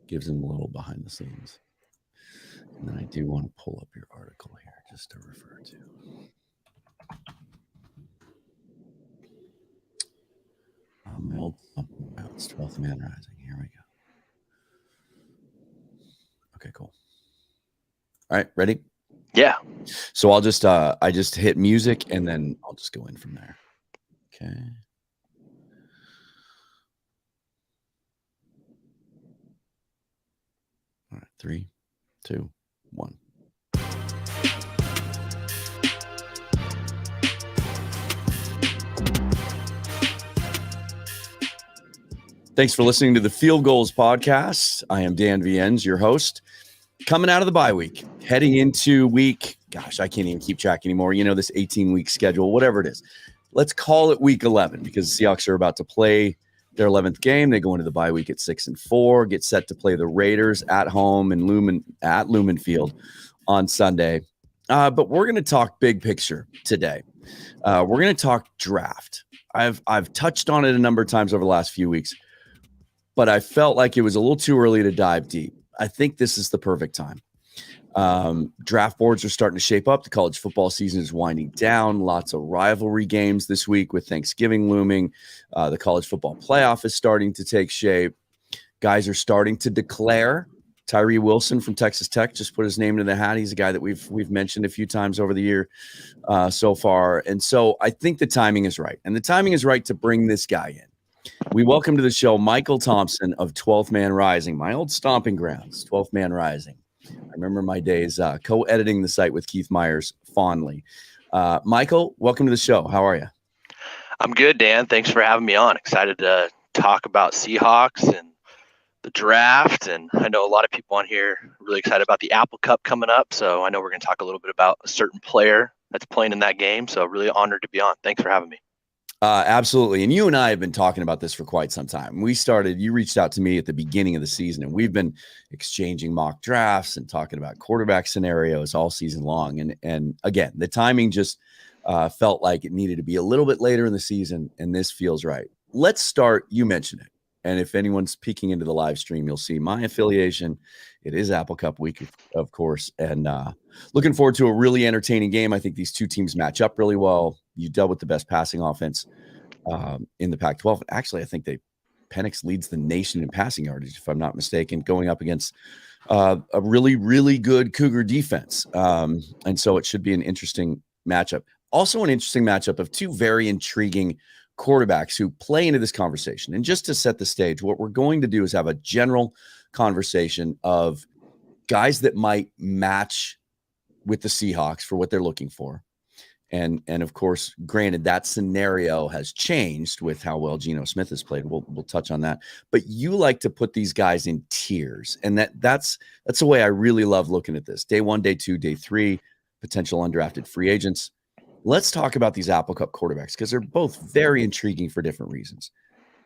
gives them a little behind the scenes. And then I do want to pull up your article here just to refer to. My old it's 12th Man Rising. Here we go. Okay, cool. All right, ready? Yeah. So I'll just I just hit music and then I'll just go in from there. Okay. All right, 3, 2, 1. Thanks for listening to the Field Goals podcast. I am Dan Viens, your host. Coming out of the bye week, heading into week, gosh, I can't even keep track anymore. You know, this 18-week schedule, whatever it is. Let's call it week 11 because the Seahawks are about to play their 11th game. They go into the bye week at 6-4, get set to play the Raiders at home and Lumen Field on Sunday. But we're going to talk big picture today. We're going to talk draft. I've touched on it a number of times over the last few weeks, but I felt like it was a little too early to dive deep. I think this is the perfect time. Draft boards are starting to shape up. The college football season is winding down. Lots of rivalry games this week with Thanksgiving looming. The college football playoff is starting to take shape. Guys are starting to declare. Tyree Wilson from Texas Tech just put his name into the hat. He's a guy that we've mentioned a few times over the year so far. And so I think the timing is right. And the timing is right to bring this guy in. We welcome to the show Michael Thompson of 12th Man Rising, my old stomping grounds, 12th Man Rising. I remember my days co-editing the site with Keith Myers fondly. Michael, welcome to the show. How are you? I'm good, Dan. Thanks for having me on. Excited to talk about Seahawks and the draft. And I know a lot of people on here are really excited about the Apple Cup coming up. So I know we're going to talk a little bit about a certain player that's playing in that game. So really honored to be on. Thanks for having me. Absolutely. And you and I have been talking about this for quite some time. You reached out to me at the beginning of the season, and we've been exchanging mock drafts and talking about quarterback scenarios all season long. And again, the timing just felt like it needed to be a little bit later in the season, and this feels right. Let's start. You mentioned it. And if anyone's peeking into the live stream, you'll see my affiliation. It is Apple Cup week, of course. And looking forward to a really entertaining game. I think these two teams match up really well. You dealt with the best passing offense in the Pac-12. Actually, I think Penix leads the nation in passing yardage, if I'm not mistaken, going up against a really, really good Cougar defense. And so it should be an interesting matchup. Also an interesting matchup of two very intriguing quarterbacks who play into this conversation. And just to set the stage, what we're going to do is have a general conversation of guys that might match with the Seahawks for what they're looking for. And of course, granted, that scenario has changed with how well Geno Smith has played. We'll touch on that. But you like to put these guys in tiers. And that's the way I really love looking at this. Day 1, day 2, day 3, potential undrafted free agents. Let's talk about these Apple Cup quarterbacks because they're both very intriguing for different reasons.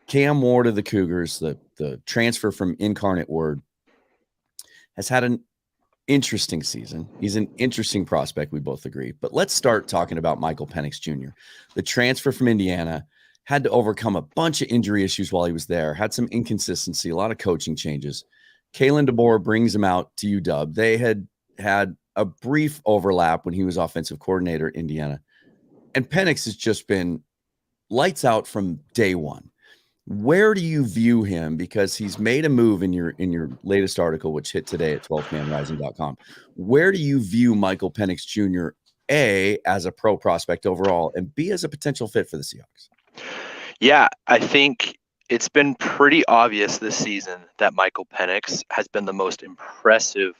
Cam Ward of the Cougars, the transfer from Incarnate Word, has had an interesting season. He's an interesting prospect, we both agree. But let's start talking about Michael Penix Jr. The transfer from Indiana had to overcome a bunch of injury issues while he was there, had some inconsistency, a lot of coaching changes. Kalen DeBoer brings him out to UW. They had a brief overlap when he was offensive coordinator at Indiana. And Penix has just been lights out from day one. Where do you view him? Because he's made a move in your latest article, which hit today at 12thmanrising.com. Where do you view Michael Penix Jr., A, as a pro prospect overall, and B, as a potential fit for the Seahawks? Yeah, I think it's been pretty obvious this season that Michael Penix has been the most impressive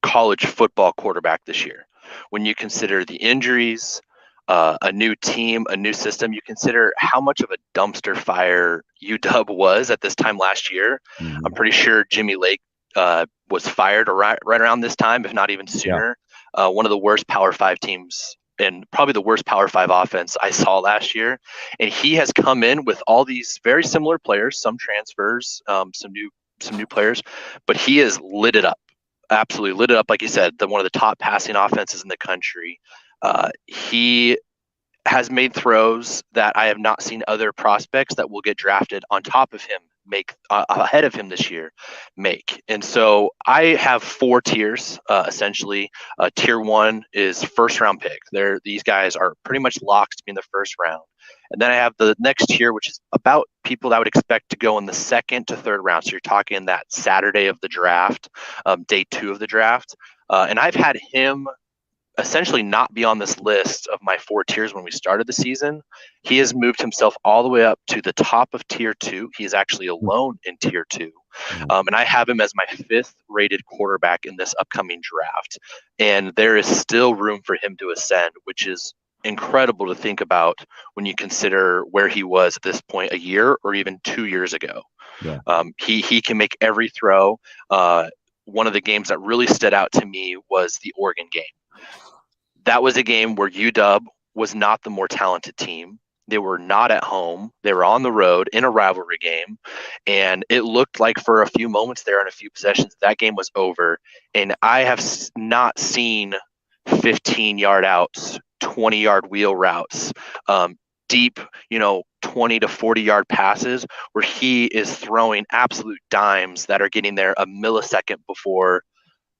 college football quarterback this year. When you consider the injuries, a new team, a new system, you consider how much of a dumpster fire UW was at this time last year. Mm-hmm. I'm pretty sure Jimmy Lake was fired right around this time, if not even sooner. Yeah. One of the worst Power 5 teams and probably the worst Power 5 offense I saw last year. And he has come in with all these very similar players, some transfers, some new players, but he has lit it up. Absolutely lit it up. Like you said, one of the top passing offenses in the country. He has made throws that I have not seen other prospects that will get drafted on top of him make ahead of him this year make. And so I have 4 tiers, essentially. Tier 1 is first round pick. These guys are pretty much locked to be in the first round. And then I have the next tier, which is about people that I would expect to go in the second to third round. So you're talking that Saturday of the draft, day 2 of the draft. And I've had him essentially not be on this list of my 4 tiers when we started the season. He has moved himself all the way up to the top of tier 2. He is actually alone in tier 2. And I have him as my 5th rated quarterback in this upcoming draft. And there is still room for him to ascend, which is incredible to think about when you consider where he was at this point a year or even 2 years ago. Yeah. He can make every throw. One of the games that really stood out to me was the Oregon game. That was a game where UW was not the more talented team. They were not at home. They were on the road in a rivalry game. And it looked like for a few moments there and a few possessions, that game was over. And I have not seen 15-yard outs, 20-yard wheel routes, deep, 20 to 40-yard passes where he is throwing absolute dimes that are getting there a millisecond before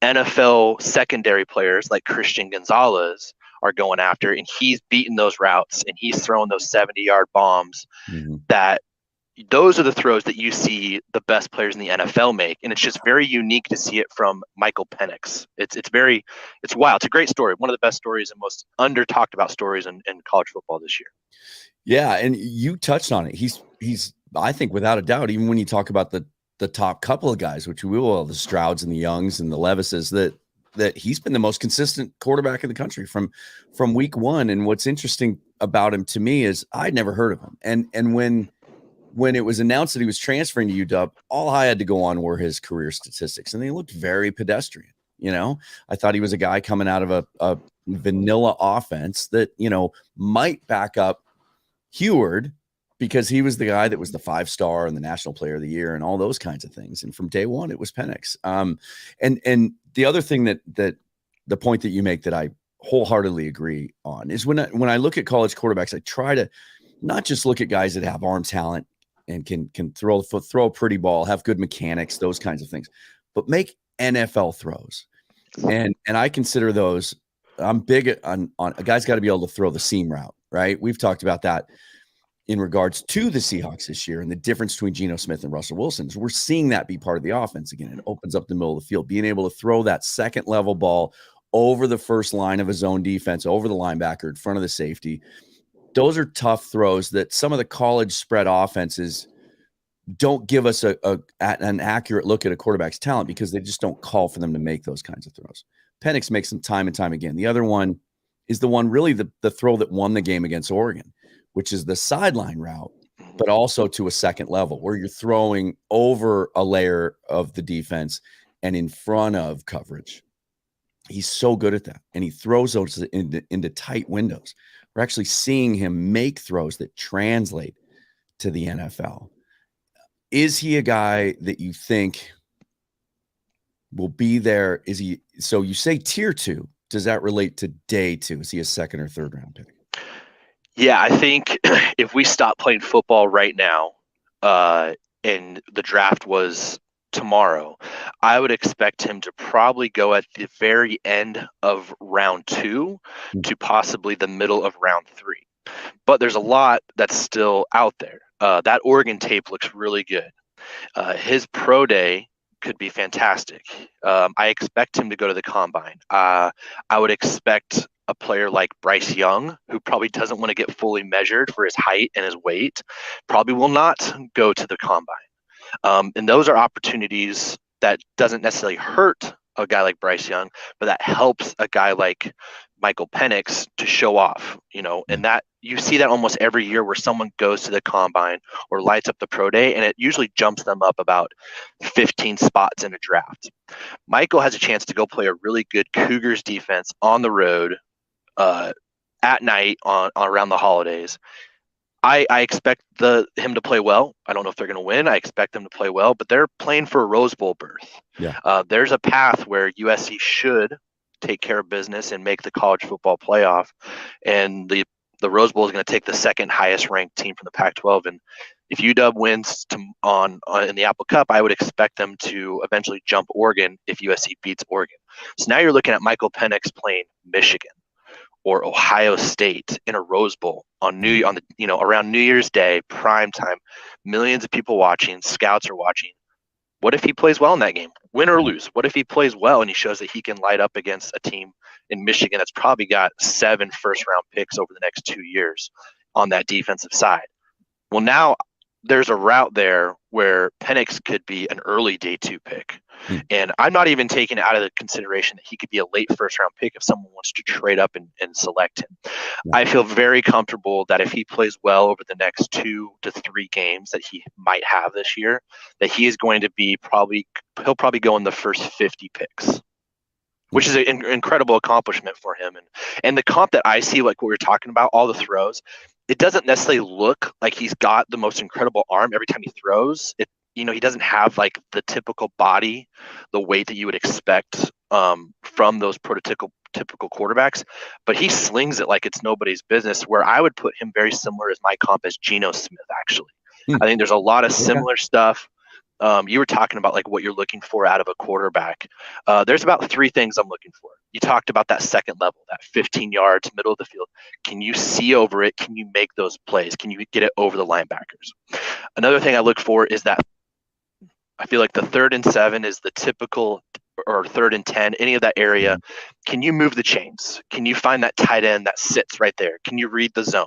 NFL secondary players like Christian Gonzalez are going after, and he's beating those routes and he's throwing those 70-yard bombs. That those are the throws that you see the best players in the NFL make, and it's just very unique to see it from Michael Penix. It's wild. It's a great story. One of the best stories and most under talked about stories in college football this year. Yeah, and you touched on it. He's I think without a doubt, even when you talk about the top couple of guys, which we will, the Strouds and the Youngs and the Levises, that he's been the most consistent quarterback in the country from week 1. And what's interesting about him to me is I'd never heard of him. And when it was announced that he was transferring to UW, all I had to go on were his career statistics, and they looked very pedestrian. I thought he was a guy coming out of a vanilla offense that, might back up Heward, because he was the guy that was the 5-star and the National Player of the Year and all those kinds of things. And from day one, it was Penix. And the other thing that the point that you make that I wholeheartedly agree on is when I look at college quarterbacks, I try to not just look at guys that have arm talent and can throw a pretty ball, have good mechanics, those kinds of things, but make NFL throws. And I consider those, I'm big on a guy's got to be able to throw the seam route, right? We've talked about that in regards to the Seahawks this year and the difference between Geno Smith and Russell Wilson. So we're seeing that be part of the offense again. It opens up the middle of the field, being able to throw that second level ball over the first line of a zone defense, over the linebacker, in front of the safety. Those are tough throws that some of the college spread offenses don't give us an accurate look at a quarterback's talent because they just don't call for them to make those kinds of throws. Penix makes them time and time again. The other one is the one really the throw that won the game against Oregon, which is the sideline route, but also to a second level where you're throwing over a layer of the defense and in front of coverage. He's so good at that. And he throws those into tight windows. We're actually seeing him make throws that translate to the NFL. Is he a guy that you think will be there? So you say tier 2. Does that relate to day 2? Is he a second or third round pick? Yeah, I think if we stop playing football right now and the draft was tomorrow, I would expect him to probably go at the very end of round 2 to possibly the middle of round 3. But there's a lot that's still out there. That Oregon tape looks really good. His pro day could be fantastic. I expect him to go to the combine. I would expect a player like Bryce Young, who probably doesn't want to get fully measured for his height and his weight, probably will not go to the combine. And those are opportunities that doesn't necessarily hurt a guy like Bryce Young, but that helps a guy like Michael Penix to show off, and that you see that almost every year where someone goes to the combine or lights up the pro day, and it usually jumps them up about 15 spots in a draft. Michael has a chance to go play a really good Cougars defense on the road at night on around the holidays. I expect him to play well. I don't know if they're going to win. I expect them to play well, but they're playing for a Rose Bowl berth. Yeah. There's a path where USC should take care of business and make the college football playoff, and the Rose Bowl is going to take the second highest ranked team from the Pac-12, and If UW wins on in the Apple Cup, I would expect them to eventually jump Oregon if USC beats Oregon. So now you're looking at Michael Penix playing Michigan or Ohio State in a Rose Bowl around New Year's Day, prime time, millions of people watching, scouts are watching. What if he plays well in that game, win or lose? What if he plays well and he shows that he can light up against a team in Michigan that's probably got 7 first-round picks over the next 2 years on that defensive side? Well, now there's a route there where Penix could be an early day 2 pick. And I'm not even taking out of the consideration that he could be a late first-round pick if someone wants to trade up and select him. Yeah. I feel very comfortable that if he plays well over the next 2 to 3 games that he might have this year, that he is going to be he'll probably go in the first 50 picks, which is an incredible accomplishment for him. And the comp that I see, like what we were talking about, all the throws, it doesn't necessarily look like he's got the most incredible arm every time he throws. He doesn't have like the typical body, the weight that you would expect from those typical quarterbacks, but he slings it like it's nobody's business, where I would put him very similar as my comp as Geno Smith, actually. I think there's a lot of similar stuff. You were talking about like what you're looking for out of a quarterback. There's about 3 things I'm looking for. You talked about that second level, that 15 yards, middle of the field. Can you see over it? Can you make those plays? Can you get it over the linebackers? Another thing I look for is that I feel like the 3rd and 7 is the typical, or 3rd and 10, any of that area. Can you move the chains? Can you find that tight end that sits right there? Can you read the zone?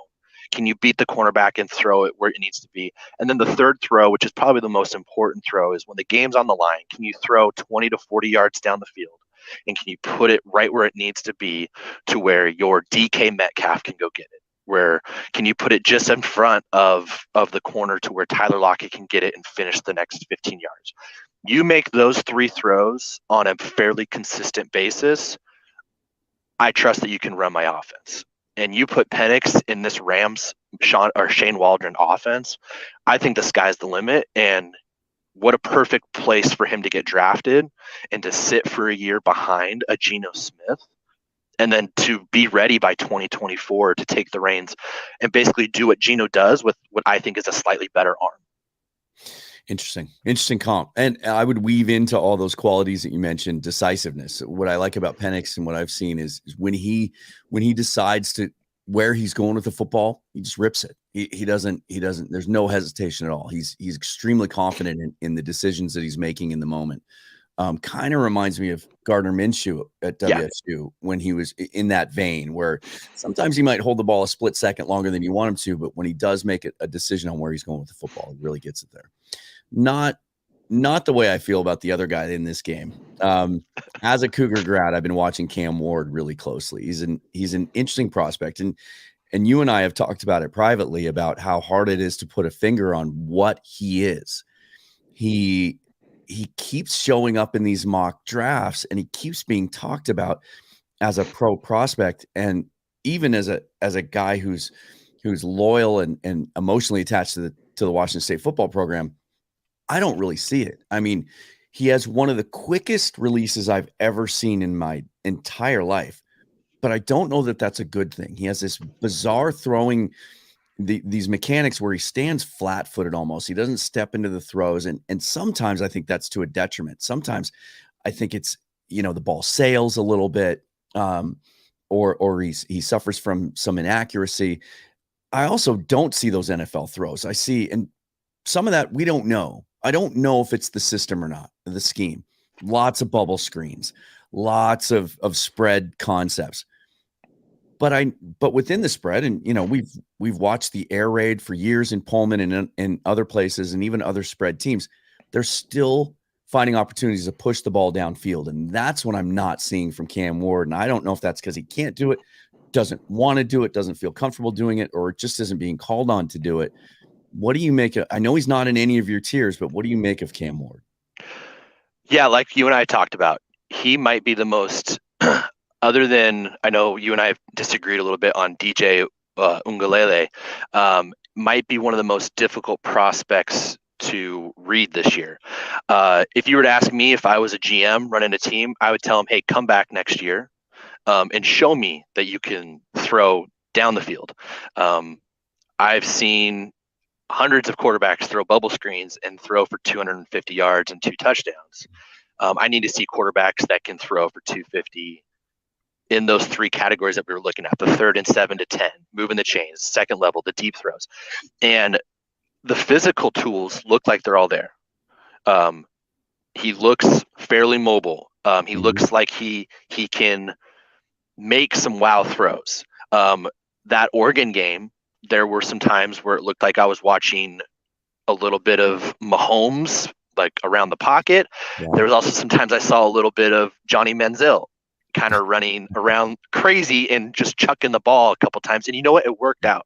Can you beat the cornerback and throw it where it needs to be? And then the 3rd throw, which is probably the most important throw, is when the game's on the line, can you throw 20 to 40 yards down the field? And can you put it right where it needs to be to where your DK Metcalf can go get it? Where can you put it just in front of the corner to where Tyler Lockett can get it and finish the next 15 yards? You make those 3 throws on a fairly consistent basis, I trust that you can run my offense. And you put Penix in this Rams Shane Waldron offense, I think the sky's the limit. And what a perfect place for him to get drafted and to sit for a year behind a Geno Smith, and then to be ready by 2024 to take the reins and basically do what Geno does with what I think is a slightly better arm. Interesting comp. And I would weave into all those qualities that you mentioned, decisiveness. What I like about Penix and what I've seen is when he decides to where he's going with the football, he just rips it. He doesn't, there's no hesitation at all. He's extremely confident in the decisions that he's making in the moment. Kind of reminds me of Gardner Minshew at WSU when he was in that vein, where sometimes he might hold the ball a split second longer than you want him to, but when he does make a decision on where he's going with the football, he really gets it there. Not the way I feel about the other guy in this game. As a Cougar grad, I've been watching Cam Ward really closely. He's an interesting prospect, and you and I have talked about it privately about how hard it is to put a finger on what he is. He keeps showing up in these mock drafts, and he keeps being talked about as a pro prospect, and even as a guy who's loyal and emotionally attached to the Washington State football program. I don't really see it. I mean, he has one of the quickest releases I've ever seen in my entire life, but I don't know that that's a good thing. He has this bizarre throwing, these mechanics where he stands flat-footed almost. He doesn't step into the throws, and sometimes I think that's to a detriment. Sometimes I think it's, the ball sails a little bit, or he suffers from some inaccuracy. I also don't see those NFL throws. I see, and some of that we don't know. I don't know if it's the system or not, the scheme. Lots of bubble screens, lots of spread concepts. But within the spread, and we've watched the air raid for years in Pullman and other places, and even other spread teams. They're still finding opportunities to push the ball downfield, and that's what I'm not seeing from Cam Ward. And I don't know if that's because he can't do it, doesn't want to do it, doesn't feel comfortable doing it, or just isn't being called on to do it. What do you make of? I know he's not in any of your tiers, but what do you make of Cam Ward? Yeah, like you and I talked about, he might be the most, other than, I know you and I have disagreed a little bit on DJ Ungalele, might be one of the most difficult prospects to read this year. If you were to ask me if I was a GM running a team, I would tell him, hey, come back next year and show me that you can throw down the field. I've seen hundreds of quarterbacks throw bubble screens and throw for 250 yards and 2 touchdowns. I need to see quarterbacks that can throw for 250 in those 3 categories that we were looking at, the 3rd and 7 to 10, moving the chains, second level, the deep throws. And the physical tools look like they're all there. He looks fairly mobile. He looks like he can make some wow throws. That Oregon game, there were some times where it looked like I was watching a little bit of Mahomes, like around the pocket. Yeah. There was also sometimes I saw a little bit of Johnny Manziel kind of running around crazy and just chucking the ball a couple times. And you know what? It worked out.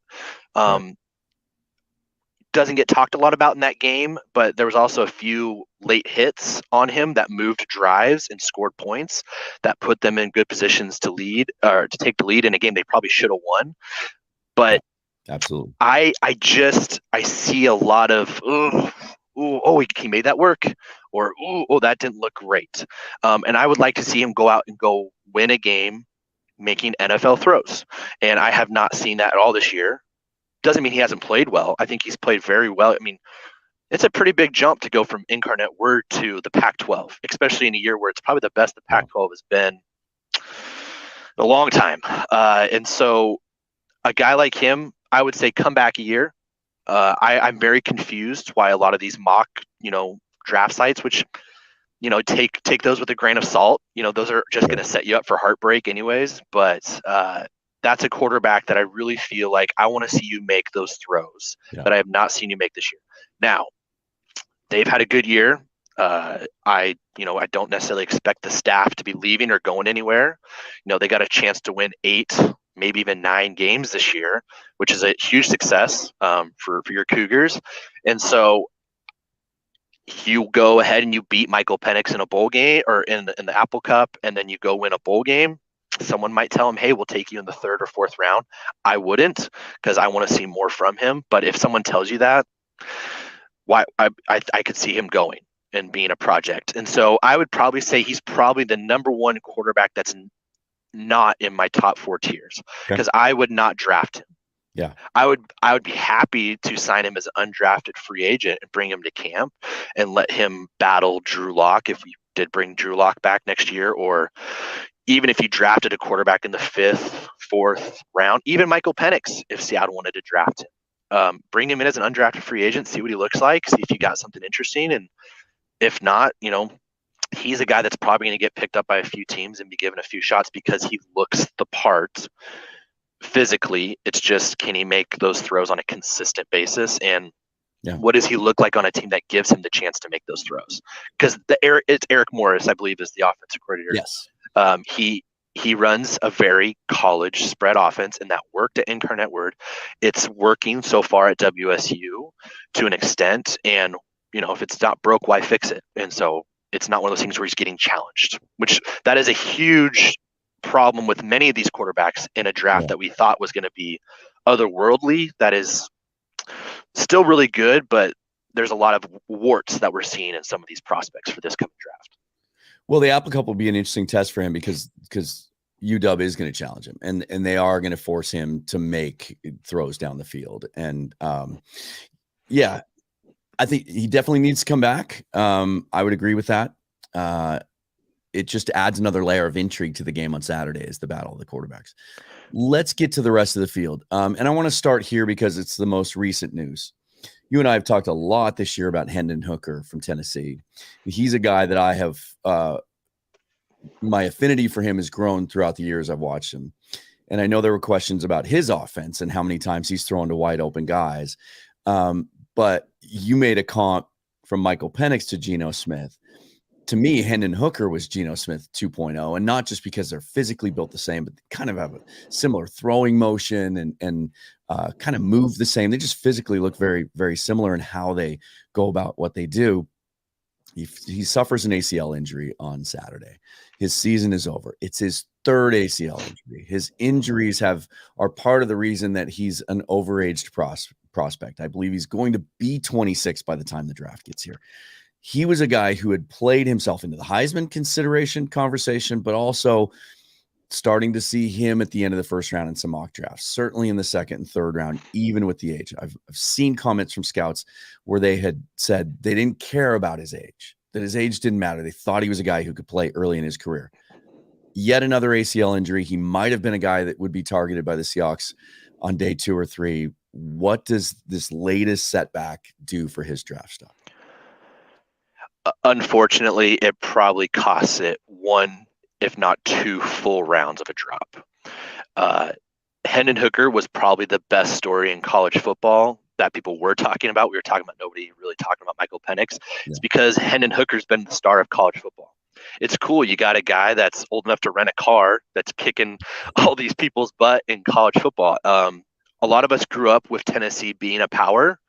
Doesn't get talked a lot about in that game, but there was also a few late hits on him that moved drives and scored points that put them in good positions to lead or to take the lead in a game they probably should have won. But absolutely, I see a lot of he made that work, or that didn't look great. And I would like to see him go out and go win a game making NFL throws. And I have not seen that at all this year. Doesn't mean he hasn't played well. I think he's played very well. I mean, it's a pretty big jump to go from Incarnate Word to the Pac-12, especially in a year where it's probably the best the Pac-12 has been in a long time. And so a guy like him, I would say come back a year. I'm very confused why a lot of these mock, draft sites, which, take those with a grain of salt. Those are just going to set you up for heartbreak anyways. But that's a quarterback that I really feel like I want to see you make those throws that I have not seen you make this year. Now, they've had a good year. I don't necessarily expect the staff to be leaving or going anywhere. They got a chance to win 8, maybe even 9 games this year, which is a huge success for your Cougars. And so you go ahead and you beat Michael Penix in a bowl game or in the Apple Cup, and then you go win a bowl game. Someone might tell him, hey, we'll take you in the 3rd or 4th round. I wouldn't, because I want to see more from him. But if someone tells you that, why I could see him going and being a project. And so I would probably say he's probably the number 1 quarterback that's not in my top 4 tiers, because I would not draft him. Yeah, I would be happy to sign him as an undrafted free agent and bring him to camp and let him battle Drew Lock if we did bring Drew Lock back next year, or even if you drafted a quarterback in the 5th, 4th round, even Michael Penix, if Seattle wanted to draft him, bring him in as an undrafted free agent, see what he looks like, see if you got something interesting. And if not, he's a guy that's probably going to get picked up by a few teams and be given a few shots because he looks the part physically. It's just, can he make those throws on a consistent basis? And what does he look like on a team that gives him the chance to make those throws? Because it's Eric Morris, I believe, is the offensive coordinator. Yes. He runs a very college spread offense, and that worked at Incarnate Word. It's working so far at WSU to an extent, and if it's not broke, why fix it? And so it's not one of those things where he's getting challenged, which that is a huge problem with many of these quarterbacks in a draft that we thought was going to be otherworldly. That is still really good, but there's a lot of warts that we're seeing in some of these prospects for this coming draft. Well, the Apple Cup will be an interesting test for him because UW is going to challenge him, and they are going to force him to make throws down the field. And I think he definitely needs to come back. I would agree with that. It just adds another layer of intrigue to the game on Saturday as the battle of the quarterbacks. Let's get to the rest of the field. And I want to start here because it's the most recent news. You and I have talked a lot this year about Hendon Hooker from Tennessee. He's a guy that I have my affinity for him has grown throughout the years I've watched him. And I know there were questions about his offense and how many times he's thrown to wide open guys. But you made a comp from Michael Penix to Geno Smith. To me, Hendon Hooker was Geno Smith 2.0, and not just because they're physically built the same, but they kind of have a similar throwing motion and kind of move the same. They just physically look very, very similar in how they go about what they do. He suffers an ACL injury on Saturday. His season is over. It's his 3rd ACL injury. His injuries are part of the reason that he's an overaged prospect. I believe he's going to be 26 by the time the draft gets here. He was a guy who had played himself into the Heisman consideration conversation, but also starting to see him at the end of the first round in some mock drafts, certainly in the second and third round, even with the age. I've seen comments from scouts where they had said they didn't care about his age, that his age didn't matter. They thought he was a guy who could play early in his career. Yet another ACL injury. He might have been a guy that would be targeted by the Seahawks on day 2 or 3. What does this latest setback do for his draft stock? Unfortunately, it probably costs it 1, if not 2 full rounds of a drop. Hendon Hooker was probably the best story in college football that people were talking about. We were talking about nobody really talking about Michael Penix. Yeah. It's because Hendon Hooker's been the star of college football. It's cool. You got a guy that's old enough to rent a car that's kicking all these people's butt in college football. A lot of us grew up with Tennessee being a power,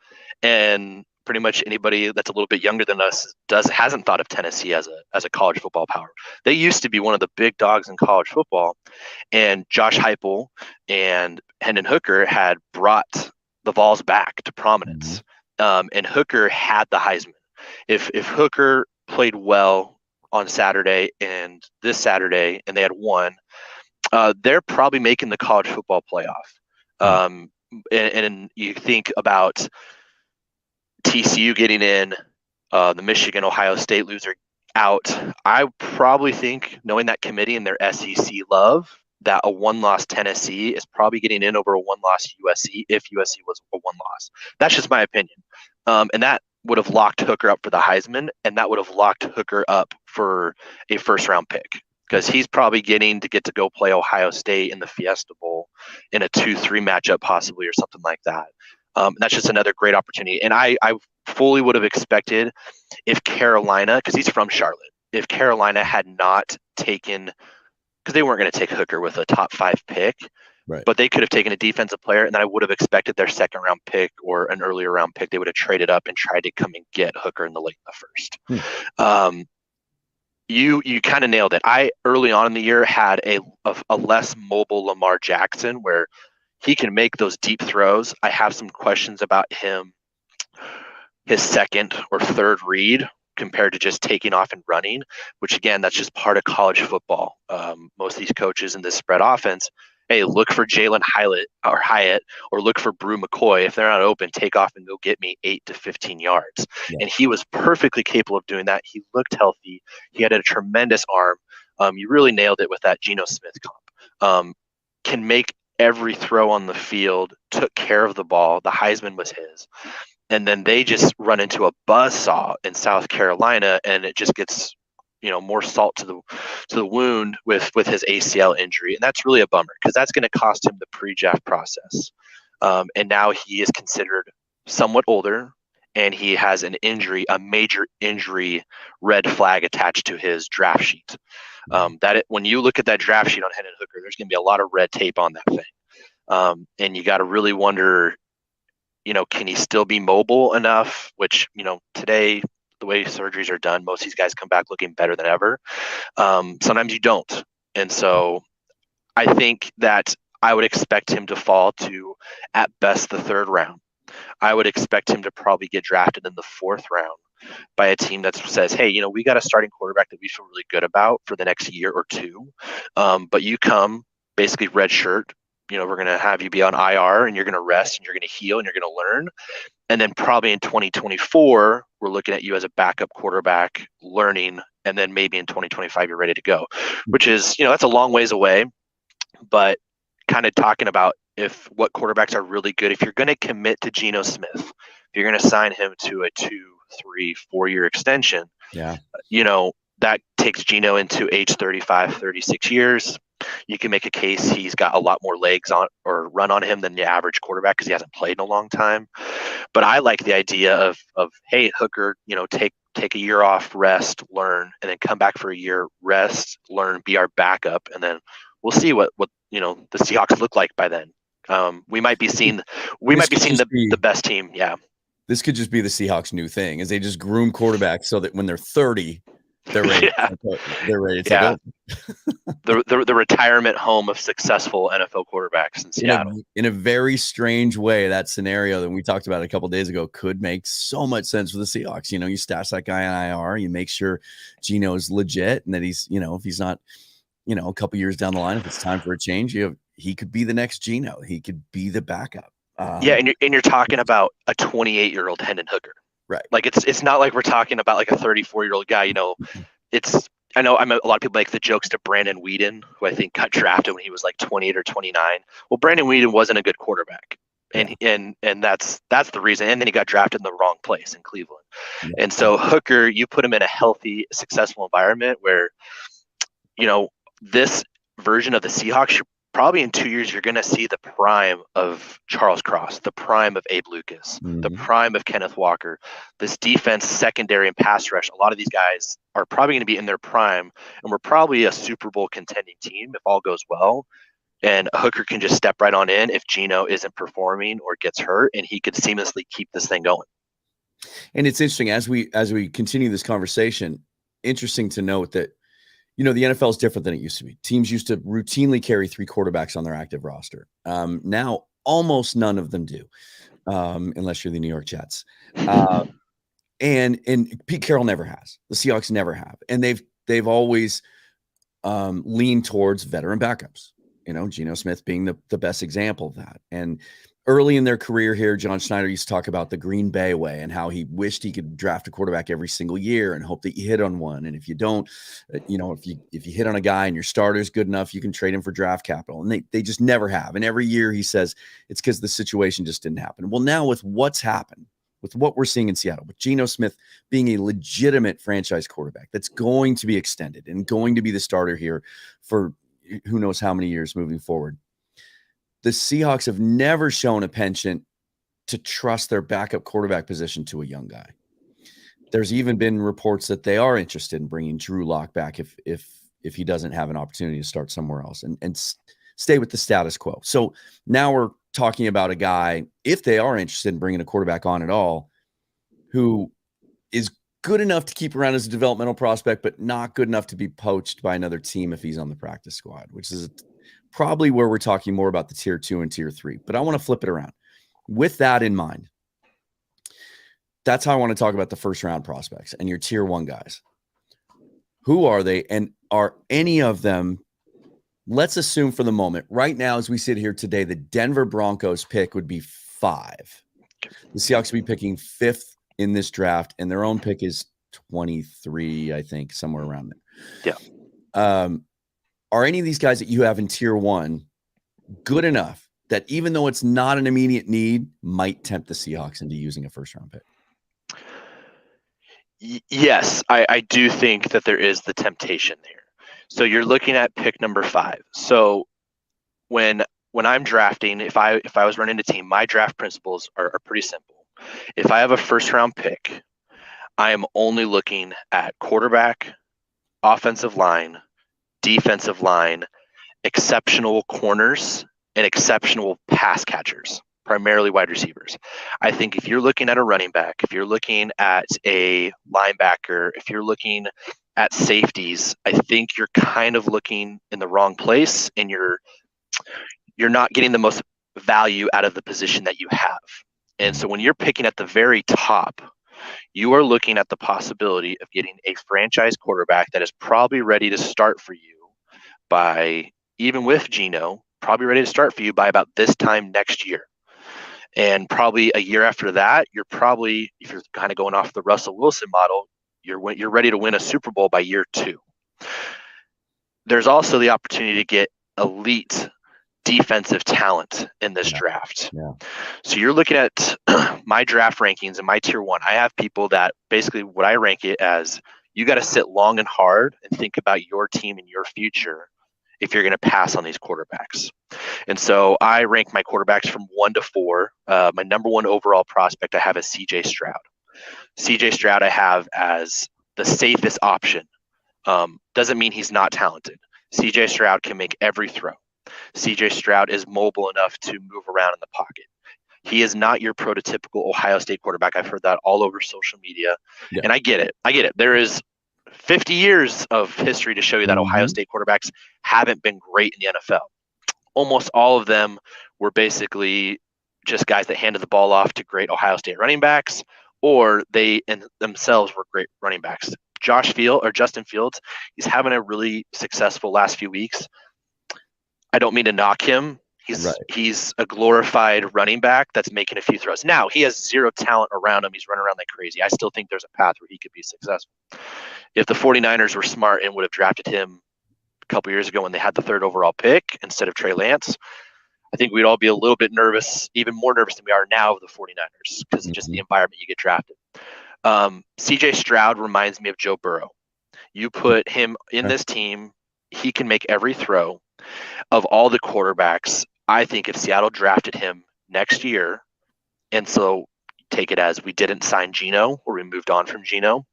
and pretty much anybody that's a little bit younger than us hasn't thought of Tennessee as a college football power. They used to be one of the big dogs in college football, and Josh Heupel and Hendon Hooker had brought the Vols back to prominence. And Hooker had the Heisman. If Hooker played well on Saturday and this Saturday, and they had won, they're probably making the college football playoff. And you think about TCU getting in, the Michigan, Ohio State loser out. I probably think, knowing that committee and their SEC love, that a 1-loss Tennessee is probably getting in over a 1-loss USC if USC was a 1-loss. That's just my opinion. And that would have locked Hooker up for the Heisman, and that would have locked Hooker up for a first-round pick, because he's probably getting to get to go play Ohio State in the Fiesta Bowl in a 2-3 matchup possibly, or something like that. That's just another great opportunity. And I fully would have expected, if Carolina, because he's from Charlotte, if Carolina had not taken, because they weren't going to take Hooker with a top 5 pick, right, but they could have taken a defensive player, and then I would have expected their second round pick or an earlier round pick. They would have traded up and tried to come and get Hooker in the late in the first. You kind of nailed it. I early on in the year had a less mobile Lamar Jackson, where he can make those deep throws. I have some questions about him, his second or third read, compared to just taking off and running, which again, that's just part of college football. Most of these coaches in this spread offense, hey, look for Jalen Hyatt or look for Brew McCoy. If they're not open, take off and go get me 8 to 15 yards. Yeah. And he was perfectly capable of doing that. He looked healthy. He had a tremendous arm. You really nailed it with that Geno Smith comp. Can make every throw on the field, took care of the ball. The Heisman was his. And then they just run into a buzzsaw in South Carolina, and it just gets, more salt to the wound with his ACL injury. And that's really a bummer, because that's going to cost him the pre-draft process. And now he is considered somewhat older, and he has a major injury red flag attached to his draft sheet. When you look at that draft sheet on Hendon Hooker, there's going to be a lot of red tape on that thing. And you got to really wonder, can he still be mobile enough? Which, today, the way surgeries are done, most of these guys come back looking better than ever. Sometimes you don't. And so I think that I would expect him to fall to, at best, the 3rd round. I would expect him to probably get drafted in the 4th round by a team that says, hey, we got a starting quarterback that we feel really good about for the next year or 2. But you come basically red shirt. We're going to have you be on IR, and you're going to rest, and you're going to heal, and you're going to learn. And then probably in 2024, we're looking at you as a backup quarterback learning. And then maybe in 2025, you're ready to go, which is, that's a long ways away. But kind of talking about what quarterbacks are really good, if you're going to commit to Geno Smith, if you're going to sign him to a 2, 3, 4-year extension, that takes Geno into age 35, 36 years. You can make a case he's got a lot more legs on or run on him than the average quarterback, because he hasn't played in a long time. But I like the idea of hey, Hooker, take a year off, rest, learn, and then come back for a year, rest, learn, be our backup, and then we'll see what the Seahawks look like by then. We might be seeing the best team. Yeah. This could just be the Seahawks' new thing, is they just groom quarterbacks so that when they're 30, they're ready. Yeah. They're ready to go. The retirement home of successful NFL quarterbacks in Seattle. In a very strange way, that scenario that we talked about a couple of days ago could make so much sense for the Seahawks. You stash that guy on IR, you make sure Geno's legit, and that he's, if he's not a couple years down the line, if it's time for a change, he could be the next Geno. He could be the backup. And you're talking about a 28-year-old Hendon Hooker. Right. Like it's not like we're talking about like a 34-year-old guy. I know a lot of people make the jokes to Brandon Weeden, who I think got drafted when he was like 28 or 29. Well, Brandon Weeden wasn't a good quarterback. And that's the reason. And then he got drafted in the wrong place in Cleveland. Yeah. And so Hooker, you put him in a healthy, successful environment where, this version of the Seahawks, probably in 2 years, you're going to see the prime of Charles Cross, the prime of Abe Lucas, the prime of Kenneth Walker. This defense, secondary, and pass rush, a lot of these guys are probably going to be in their prime, and we're probably a Super Bowl contending team if all goes well. And Hooker can just step right on in if Geno isn't performing or gets hurt, and he could seamlessly keep this thing going. And it's interesting as we continue this conversation, interesting to note that, the NFL is different than it used to be. Teams used to routinely carry 3 quarterbacks on their active roster. Now, almost none of them do, unless you're the New York Jets. And Pete Carroll never has. The Seahawks never have, and they've always leaned towards veteran backups. Geno Smith being the best example of that. And early in their career here, John Schneider used to talk about the Green Bay way and how he wished he could draft a quarterback every single year and hope that you hit on one. And if you don't, if you hit on a guy and your starter is good enough, you can trade him for draft capital. And they just never have. And every year he says it's because the situation just didn't happen. Well, now with what's happened, with what we're seeing in Seattle, with Geno Smith being a legitimate franchise quarterback that's going to be extended and going to be the starter here for who knows how many years moving forward. The Seahawks have never shown a penchant to trust their backup quarterback position to a young guy. There's even been reports that they are interested in bringing Drew Lock back if he doesn't have an opportunity to start somewhere else and stay with the status quo. So now we're talking about a guy, if they are interested in bringing a quarterback on at all, who is good enough to keep around as a developmental prospect, but not good enough to be poached by another team if he's on the practice squad, which is probably where we're talking more about the tier 2 and tier 3. But I want to flip it around. With that in mind, that's how I want to talk about the first round prospects and your tier 1 guys. Who are they? And are any of them, let's assume for the moment, right now as we sit here today, the Denver Broncos pick would be 5. The Seahawks would be picking 5th in this draft, and their own pick is 23, I think, somewhere around there. Yeah. Are any of these guys that you have in tier 1 good enough that even though it's not an immediate need, might tempt the Seahawks into using a first-round pick? Yes, I do think that there is the temptation there. So you're looking at pick number 5. So when I'm drafting, if I was running a team, my draft principles are pretty simple. If I have a first-round pick, I am only looking at quarterback, offensive line, defensive line, exceptional corners, and exceptional pass catchers, primarily wide receivers. I think if you're looking at a running back, if you're looking at a linebacker, if you're looking at safeties, I think you're kind of looking in the wrong place, and you're not getting the most value out of the position that you have. And so when you're picking at the very top, you are looking at the possibility of getting a franchise quarterback that is probably ready to start for you by, even with Geno, probably ready to start for you by about this time next year. And probably a year after that, you're probably, if you're kind of going off the Russell Wilson model, you're ready to win a Super Bowl by year 2. There's also the opportunity to get elite defensive talent in this draft. Yeah. So you're looking at my draft rankings and my tier 1. I have people that basically what I rank it as, you got to sit long and hard and think about your team and your future if you're going to pass on these quarterbacks. And so I rank my quarterbacks from 1 to 4. My number 1 overall prospect I have is CJ Stroud. CJ Stroud I have as the safest option. Doesn't mean he's not talented. CJ Stroud can make every throw. CJ Stroud is mobile enough to move around in the pocket. He is not your prototypical Ohio State quarterback. I've heard that all over social media. Yeah. And I get it. There is 50 years of history to show you that Ohio State quarterbacks haven't been great in the NFL. Almost all of them were basically just guys that handed the ball off to great Ohio State running backs, or they in themselves were great running backs. Justin Fields, he's having a really successful last few weeks. I don't mean to knock him. He's a glorified running back that's making a few throws. Now, he has zero talent around him. He's running around like crazy. I still think there's a path where he could be successful. If the 49ers were smart and would have drafted him a couple years ago when they had the 3rd overall pick instead of Trey Lance, I think we'd all be a little bit nervous, even more nervous than we are now of the 49ers because of just the environment you get drafted. CJ Stroud reminds me of Joe Burrow. You put him in this team, he can make every throw. Of all the quarterbacks, I think if Seattle drafted him next year, and so take it as we didn't sign Geno or we moved on from Geno,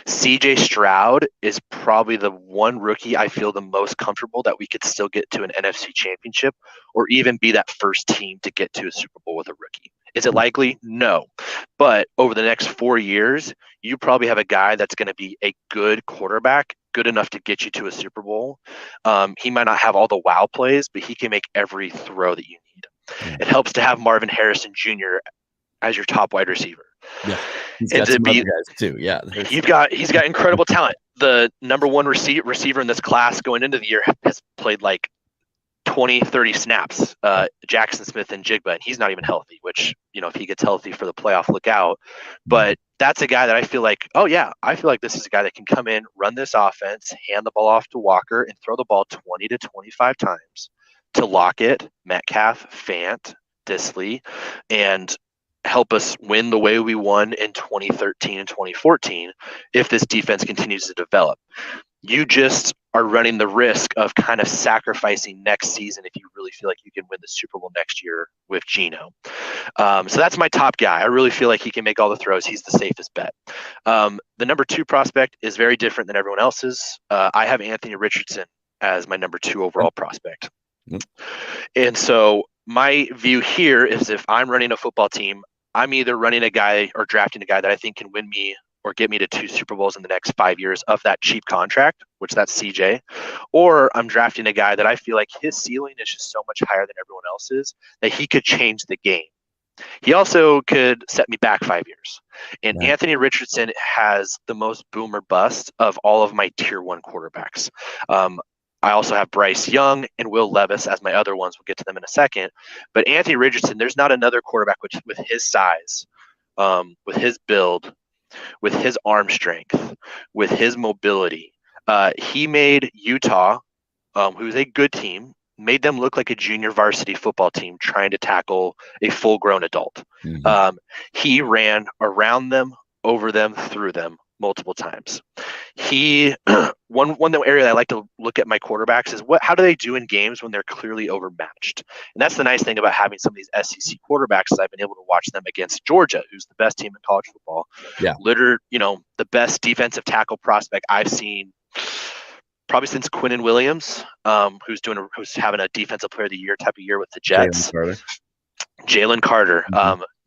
CJ Stroud is probably the one rookie I feel the most comfortable that we could still get to an NFC championship or even be that first team to get to a Super Bowl with a rookie. Is it likely? No. But over the next 4 years, you probably have a guy that's going to be a good quarterback, good enough to get you to a Super Bowl. He might not have all the wow plays, but he can make every throw that you need. It helps to have Marvin Harrison Jr. as your top wide receiver. Yeah, he's got some other guys too. Yeah, he's got incredible talent. The number one receiver in this class going into the year has played like 20, 30 snaps, Jackson Smith and Jigba, and he's not even healthy, which, if he gets healthy for the playoff, look out. But that's a guy that I feel like, this is a guy that can come in, run this offense, hand the ball off to Walker, and throw the ball 20 to 25 times to Lockett, Metcalf, Fant, Disley, and help us win the way we won in 2013 and 2014 if this defense continues to develop. You just are running the risk of kind of sacrificing next season if you really feel like you can win the Super Bowl next year with Geno. So that's my top guy. I really feel like he can make all the throws. He's the safest bet. The number 2 prospect is very different than everyone else's. I have Anthony Richardson as my number 2 overall prospect. And so my view here is if I'm running a football team, I'm either running a guy or drafting a guy that I think can win me or get me to 2 Super Bowls in the next 5 years of that cheap contract, which that's CJ, or I'm drafting a guy that I feel like his ceiling is just so much higher than everyone else's that he could change the game. He also could set me back 5 years. And Anthony Richardson has the most boom or bust of all of my tier 1 quarterbacks. I also have Bryce Young and Will Levis as my other ones. We'll get to them in a second. But Anthony Richardson, there's not another quarterback with his size, with his build, with his arm strength, with his mobility. He made Utah, who's a good team, made them look like a junior varsity football team trying to tackle a full-grown adult. He ran around them, over them, through them multiple times. One area that I like to look at my quarterbacks is how do they do in games when they're clearly overmatched? And that's the nice thing about having some of these SEC quarterbacks is I've been able to watch them against Georgia, who's the best team in college football. Yeah. The best defensive tackle prospect I've seen probably since Quinnen Williams, who's having a defensive player of the year type of year with the Jets. Jalen Carter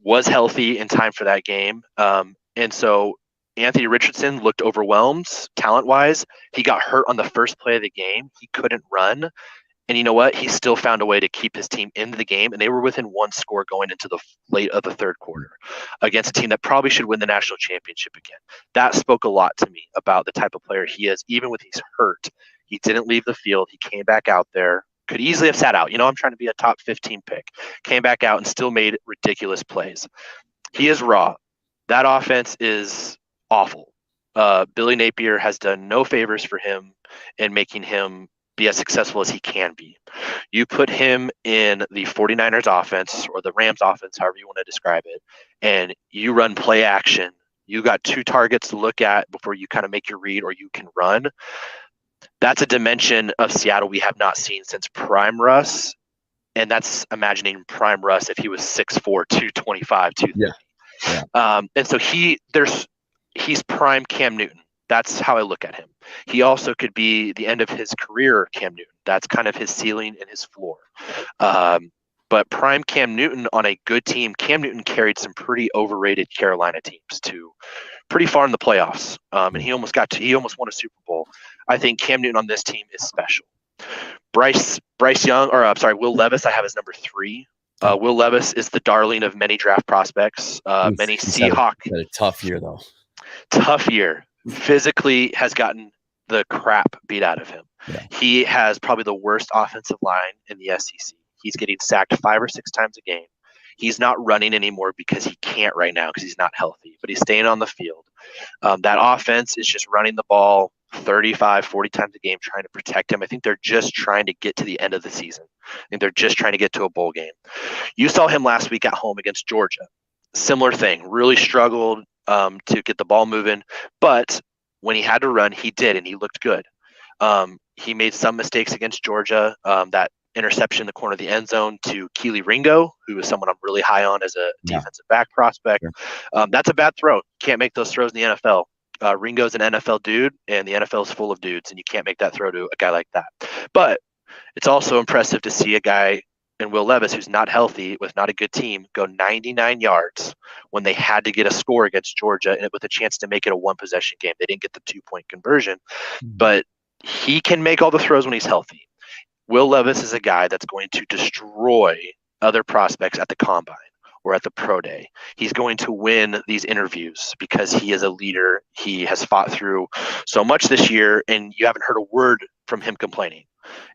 was healthy in time for that game. And so Anthony Richardson looked overwhelmed talent-wise. He got hurt on the first play of the game. He couldn't run. And you know what? He still found a way to keep his team into the game, and they were within 1 score going into the late of the 3rd quarter against a team that probably should win the national championship again. That spoke a lot to me about the type of player he is. Even when he's hurt, he didn't leave the field. He came back out there. Could easily have sat out. I'm trying to be a top 15 pick. Came back out and still made ridiculous plays. He is raw. That offense is awful. Billy Napier has done no favors for him in making him be as successful as he can be. You put him in the 49ers offense or the Rams offense, however you want to describe it, and you run play action. You got 2 targets to look at before you kind of make your read or you can run. That's a dimension of Seattle we have not seen since Prime Russ. And that's imagining Prime Russ if he was 6'4", 225, 230. Yeah. And so he's prime Cam Newton. That's how I look at him. He also could be the end of his career, Cam Newton. That's kind of his ceiling and his floor. But prime Cam Newton on a good team, Cam Newton carried some pretty overrated Carolina teams to pretty far in the playoffs. And he almost won a Super Bowl. I think Cam Newton on this team is special. Will Levis, I have as number 3. Will Levis is the darling of many draft prospects. Many Seahawks. Had a tough year though. Tough year. physically has gotten the crap beat out of him. Yeah. He has probably the worst offensive line in the SEC. He's getting sacked 5 or 6 times a game. He's not running anymore because he can't right now because he's not healthy, but he's staying on the field. That offense is just running the ball 35, 40 times a game trying to protect him. I think they're just trying to get to the end of the season. I think they're just trying to get to a bowl game. You saw him last week at home against Georgia. Similar thing, really struggled to get the ball moving, but when he had to run, he did, and he looked good. He made some mistakes against Georgia. That interception in the corner of the end zone to Keely Ringo, who is someone I'm really high on as a defensive back prospect. Sure. That's a bad throw. Can't make those throws in the NFL. Ringo's an NFL dude, and the NFL is full of dudes, and you can't make that throw to a guy like that. But it's also impressive to see a guy in Will Levis, who's not healthy, with not a good team, go 99 yards when they had to get a score against Georgia and with a chance to make it a one-possession game. They didn't get the 2-point conversion, but he can make all the throws when he's healthy. Will Levis is a guy that's going to destroy other prospects at the combine or at the pro day. He's going to win these interviews because he is a leader. He has fought through so much this year, and you haven't heard a word from him complaining.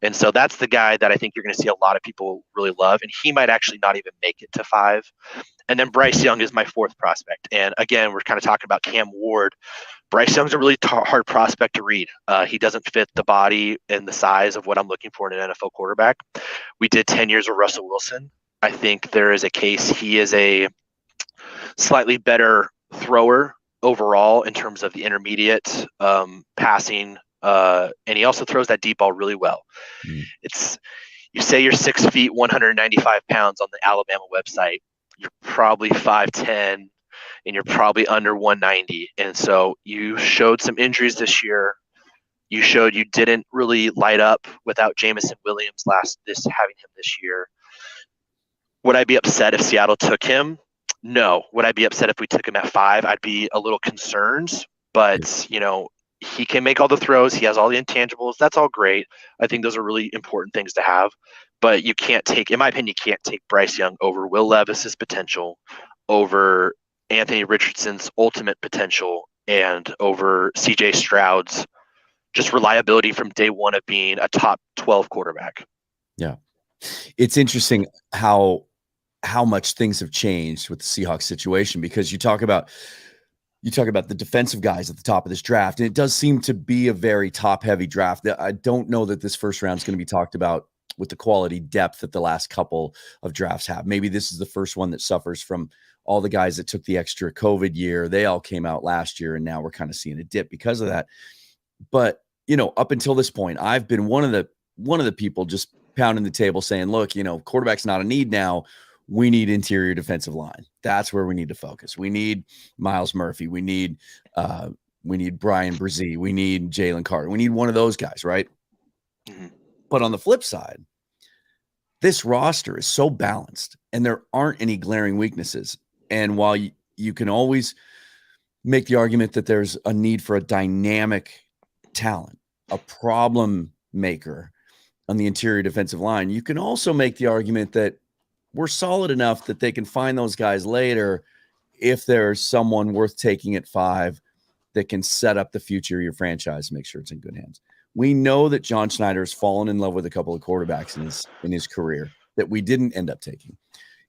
And so that's the guy that I think you're going to see a lot of people really love, and he might actually not even make it to 5. And then Bryce Young is my 4th prospect. And again, we're kind of talking about Cam Ward. Bryce Young's a really hard prospect to read. He doesn't fit the body and the size of what I'm looking for in an NFL quarterback. We did 10 years of Russell Wilson. I think there is a case he is a slightly better thrower overall in terms of the intermediate passing, and he also throws that deep ball really well. It's, you say you're 6 feet, 195 pounds on the Alabama website. You're probably 5'10", and you're probably under 190. And so you showed some injuries this year. You showed you didn't really light up without Jamison Williams having him this year. Would I be upset if Seattle took him? No. Would I be upset if we took him at 5? I'd be a little concerned, but he can make all the throws. He has all the intangibles. That's all great. I think those are really important things to have, but you can't take, in my opinion, you can't take Bryce Young over Will Levis's potential, over Anthony Richardson's ultimate potential, and over CJ Stroud's just reliability from day one of being a top 12 quarterback. Yeah. It's interesting how much things have changed with the Seahawks situation, because you talk about the defensive guys at the top of this draft, and it does seem to be a very top-heavy draft. I don't know that this first round is going to be talked about with the quality depth that the last couple of drafts have. Maybe this is the first one that suffers from all the guys that took the extra COVID year. They all came out last year, and now we're kind of seeing a dip because of that. But, up until this point, I've been one of the people just pounding the table saying, look, quarterback's not a need now. We need interior defensive line. That's where we need to focus. We need Miles Murphy. We need Brian Brzee. We need Jalen Carter. We need one of those guys, right? Mm-hmm. But on the flip side, this roster is so balanced, and there aren't any glaring weaknesses. And while you can always make the argument that there's a need for a dynamic talent, a problem maker on the interior defensive line, you can also make the argument that we're solid enough that they can find those guys later if there's someone worth taking at 5 that can set up the future of your franchise and make sure it's in good hands. We know that John Schneider has fallen in love with a couple of quarterbacks in his career that we didn't end up taking.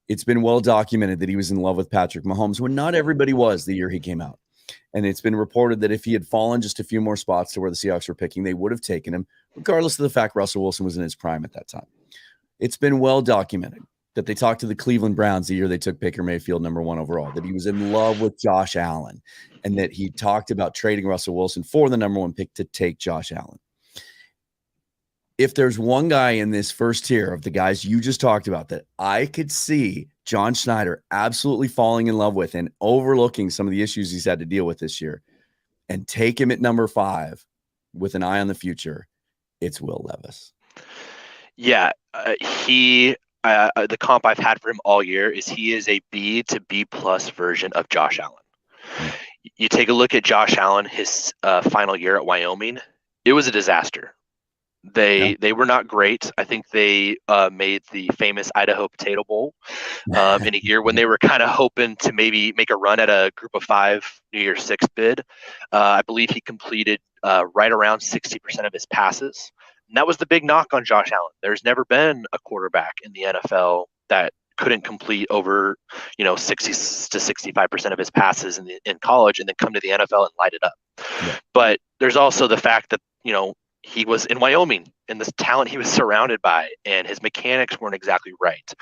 It's been well documented that he was in love with Patrick Mahomes when not everybody was the year he came out. And it's been reported that if he had fallen just a few more spots to where the Seahawks were picking, they would have taken him, regardless of the fact Russell Wilson was in his prime at that time. It's been well documented that they talked to the Cleveland Browns the year they took Baker Mayfield number 1 overall, that he was in love with Josh Allen, and that he talked about trading Russell Wilson for the number 1 pick to take Josh Allen. If there's one guy in this first tier of the guys you just talked about that I could see John Schneider absolutely falling in love with and overlooking some of the issues he's had to deal with this year and take him at number 5 with an eye on the future, it's Will Levis. Yeah, the comp I've had for him all year is he is a B to B plus version of Josh Allen. You take a look at Josh Allen, his final year at Wyoming, it was a disaster. They were not great. I think they made the famous Idaho Potato Bowl in a year when they were kind of hoping to maybe make a run at a Group of Five New Year's Six bid. I believe he completed right around 60% of his passes. And that was the big knock on Josh Allen. There's never been a quarterback in the NFL that couldn't complete over 60 to 65% of his passes in college and then come to the NFL and light it up. Yeah. But there's also the fact that he was in Wyoming and this talent he was surrounded by, and his mechanics weren't exactly right.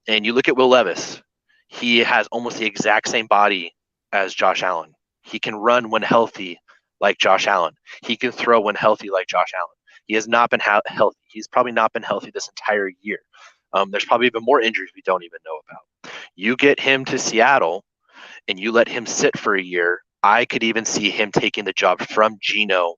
And you look at Will Levis, he has almost the exact same body as Josh Allen. He can run when healthy like Josh Allen. He can throw when healthy like Josh Allen. He has not been healthy. He's probably not been healthy this entire year. There's probably even more injuries we don't even know about. You get him to Seattle and you let him sit for a year, I could even see him taking the job from Geno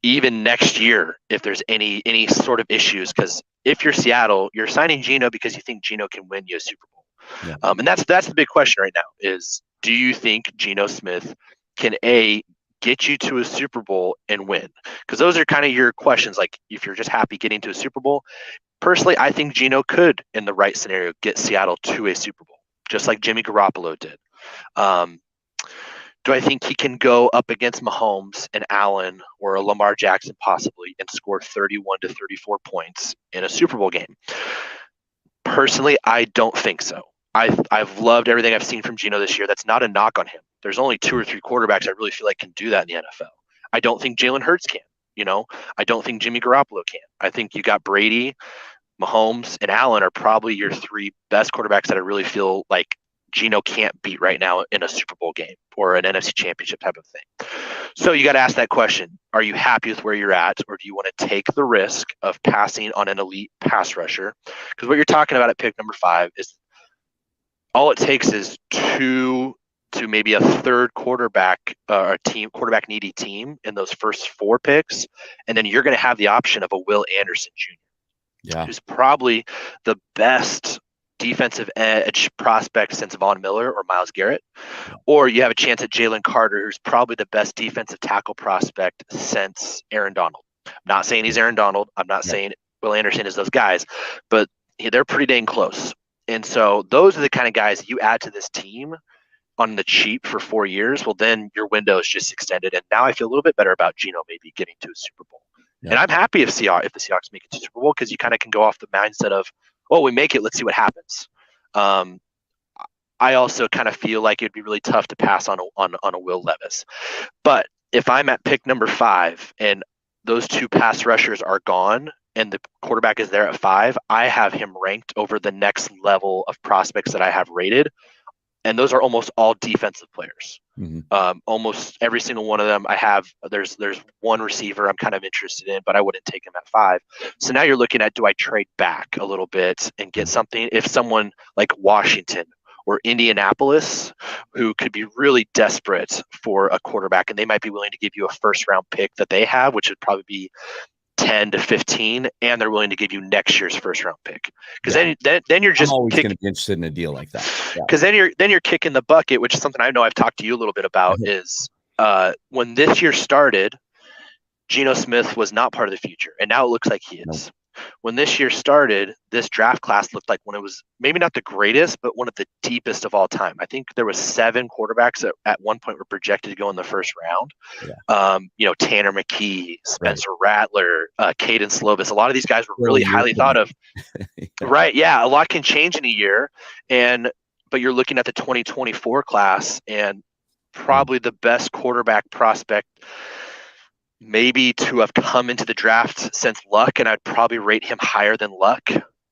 even next year if there's any sort of issues. Because if you're Seattle, you're signing Geno because you think Geno can win you a Super Bowl. Yeah. And that's the big question right now is, do you think Geno Smith can get you to a Super Bowl and win? Because those are kind of your questions. Like if you're just happy getting to a Super Bowl, personally, I think Geno could, in the right scenario, get Seattle to a Super Bowl, just like Jimmy Garoppolo did. Do I think he can go up against Mahomes and Allen or a Lamar Jackson possibly and score 31 to 34 points in a Super Bowl game? Personally, I don't think so. I've loved everything I've seen from Geno this year. That's not a knock on him. There's only 2 or 3 quarterbacks I really feel like can do that in the NFL. I don't think Jalen Hurts can. I don't think Jimmy Garoppolo can. I think you got Brady, Mahomes, and Allen are probably your 3 best quarterbacks that I really feel like Geno can't beat right now in a Super Bowl game or an NFC Championship type of thing. So you got to ask that question. Are you happy with where you're at, or do you want to take the risk of passing on an elite pass rusher? Because what you're talking about at pick number 5 is all it takes is 2 to maybe a third quarterback needy team in those first 4 picks. And then you're going to have the option of a Will Anderson Jr., who's probably the best defensive edge prospect since Von Miller or Myles Garrett. Or you have a chance at Jalen Carter, who's probably the best defensive tackle prospect since Aaron Donald. I'm not saying he's Aaron Donald. I'm not saying Will Anderson is those guys, but they're pretty dang close. And so those are the kind of guys you add to this team on the cheap for 4 years. Well, then your window is just extended. And now I feel a little bit better about Geno maybe getting to a Super Bowl. And I'm happy if the Seahawks make it to Super Bowl, because you kind of can go off the mindset of, we make it, let's see what happens. I also kind of feel like it'd be really tough to pass on a Will Levis. But if I'm at pick number 5 and those 2 pass rushers are gone and the quarterback is there at 5, I have him ranked over the next level of prospects that I have rated. And those are almost all defensive players. Mm-hmm. Almost every single one of them I have. There's one receiver I'm kind of interested in, but I wouldn't take him at 5. So now you're looking at, do I trade back a little bit and get something? If someone like Washington or Indianapolis, who could be really desperate for a quarterback, and they might be willing to give you a first-round pick that they have, which would probably be 10 to 15, and they're willing to give you next year's first-round pick. Because then you're just always going to be interested in a deal like that. Because then you're kicking the bucket, which is something I know I've talked to you a little bit about. Is when this year started, Geno Smith was not part of the future, and now it looks like he is. Nope. When this year started, this draft class looked like when it was maybe not the greatest, but one of the deepest of all time. I think there was 7 quarterbacks that at one point were projected to go in the first round. Yeah. Tanner McKee, Spencer Rattler, Caden Slovis. A lot of these guys were really highly thought of. Yeah. Right. Yeah. A lot can change in a year. But you're looking at the 2024 class, and probably the best quarterback prospect maybe to have come into the draft since Luck, and I'd probably rate him higher than Luck,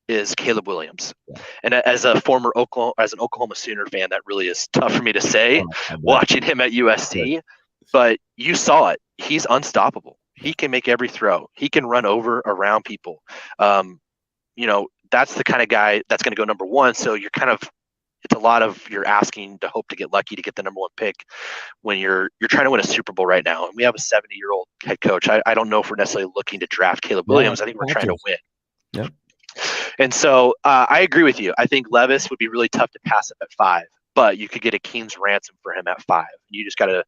is Caleb Williams. Yeah. And as an Oklahoma Sooner fan, that really is tough for me to say, watching him at USC. Right. But you saw it. He's unstoppable. He can make every throw. He can run around people. That's the kind of guy that's going to go number 1. So it's a lot of you're asking to hope to get lucky to get the number 1 pick when you're trying to win a Super Bowl right now. And we have a 70-year-old head coach. I don't know if we're necessarily looking to draft Caleb Williams. I think we're trying to win. Yeah. And so I agree with you. I think Levis would be really tough to pass up at 5, but you could get a king's ransom for him at 5. You just got to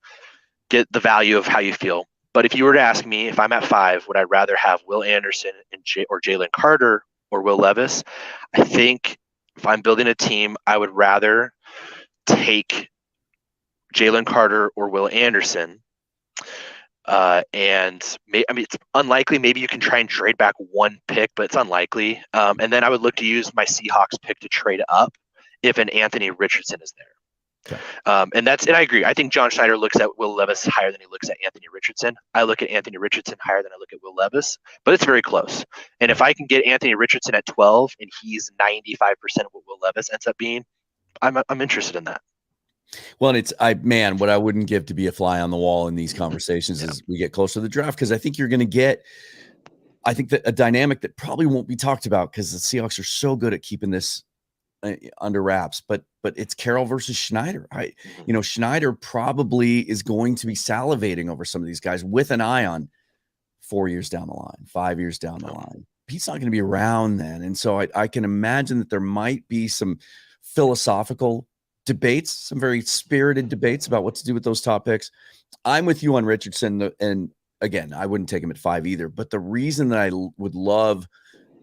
get the value of how you feel. But if you were to ask me if I'm at 5, would I rather have Will Anderson or Jalen Carter or Will Levis? I think if I'm building a team, I would rather take Jalen Carter or Will Anderson. It's unlikely. Maybe you can try and trade back one pick, but it's unlikely. And then I would look to use my Seahawks pick to trade up if an Anthony Richardson is there. Okay. And I agree. I think John Schneider looks at Will Levis higher than he looks at Anthony Richardson. I look at Anthony Richardson higher than I look at Will Levis, but it's very close. And if I can get Anthony Richardson at 12 and he's 95% of what Will Levis ends up being, I'm interested in that. Well, what I wouldn't give to be a fly on the wall in these conversations as we get closer to the draft, because I think you're going to get, that a dynamic that probably won't be talked about because the Seahawks are so good at keeping this under wraps, but it's Carroll versus Schneider. Schneider probably is going to be salivating over some of these guys with an eye on 4 years down the line, 5 years down the line. He's not going to be around then. And so I can imagine that there might be some philosophical debates, some very spirited debates about what to do with those top picks. I'm with you on Richardson. And again, I wouldn't take him at 5 either. But the reason that I would love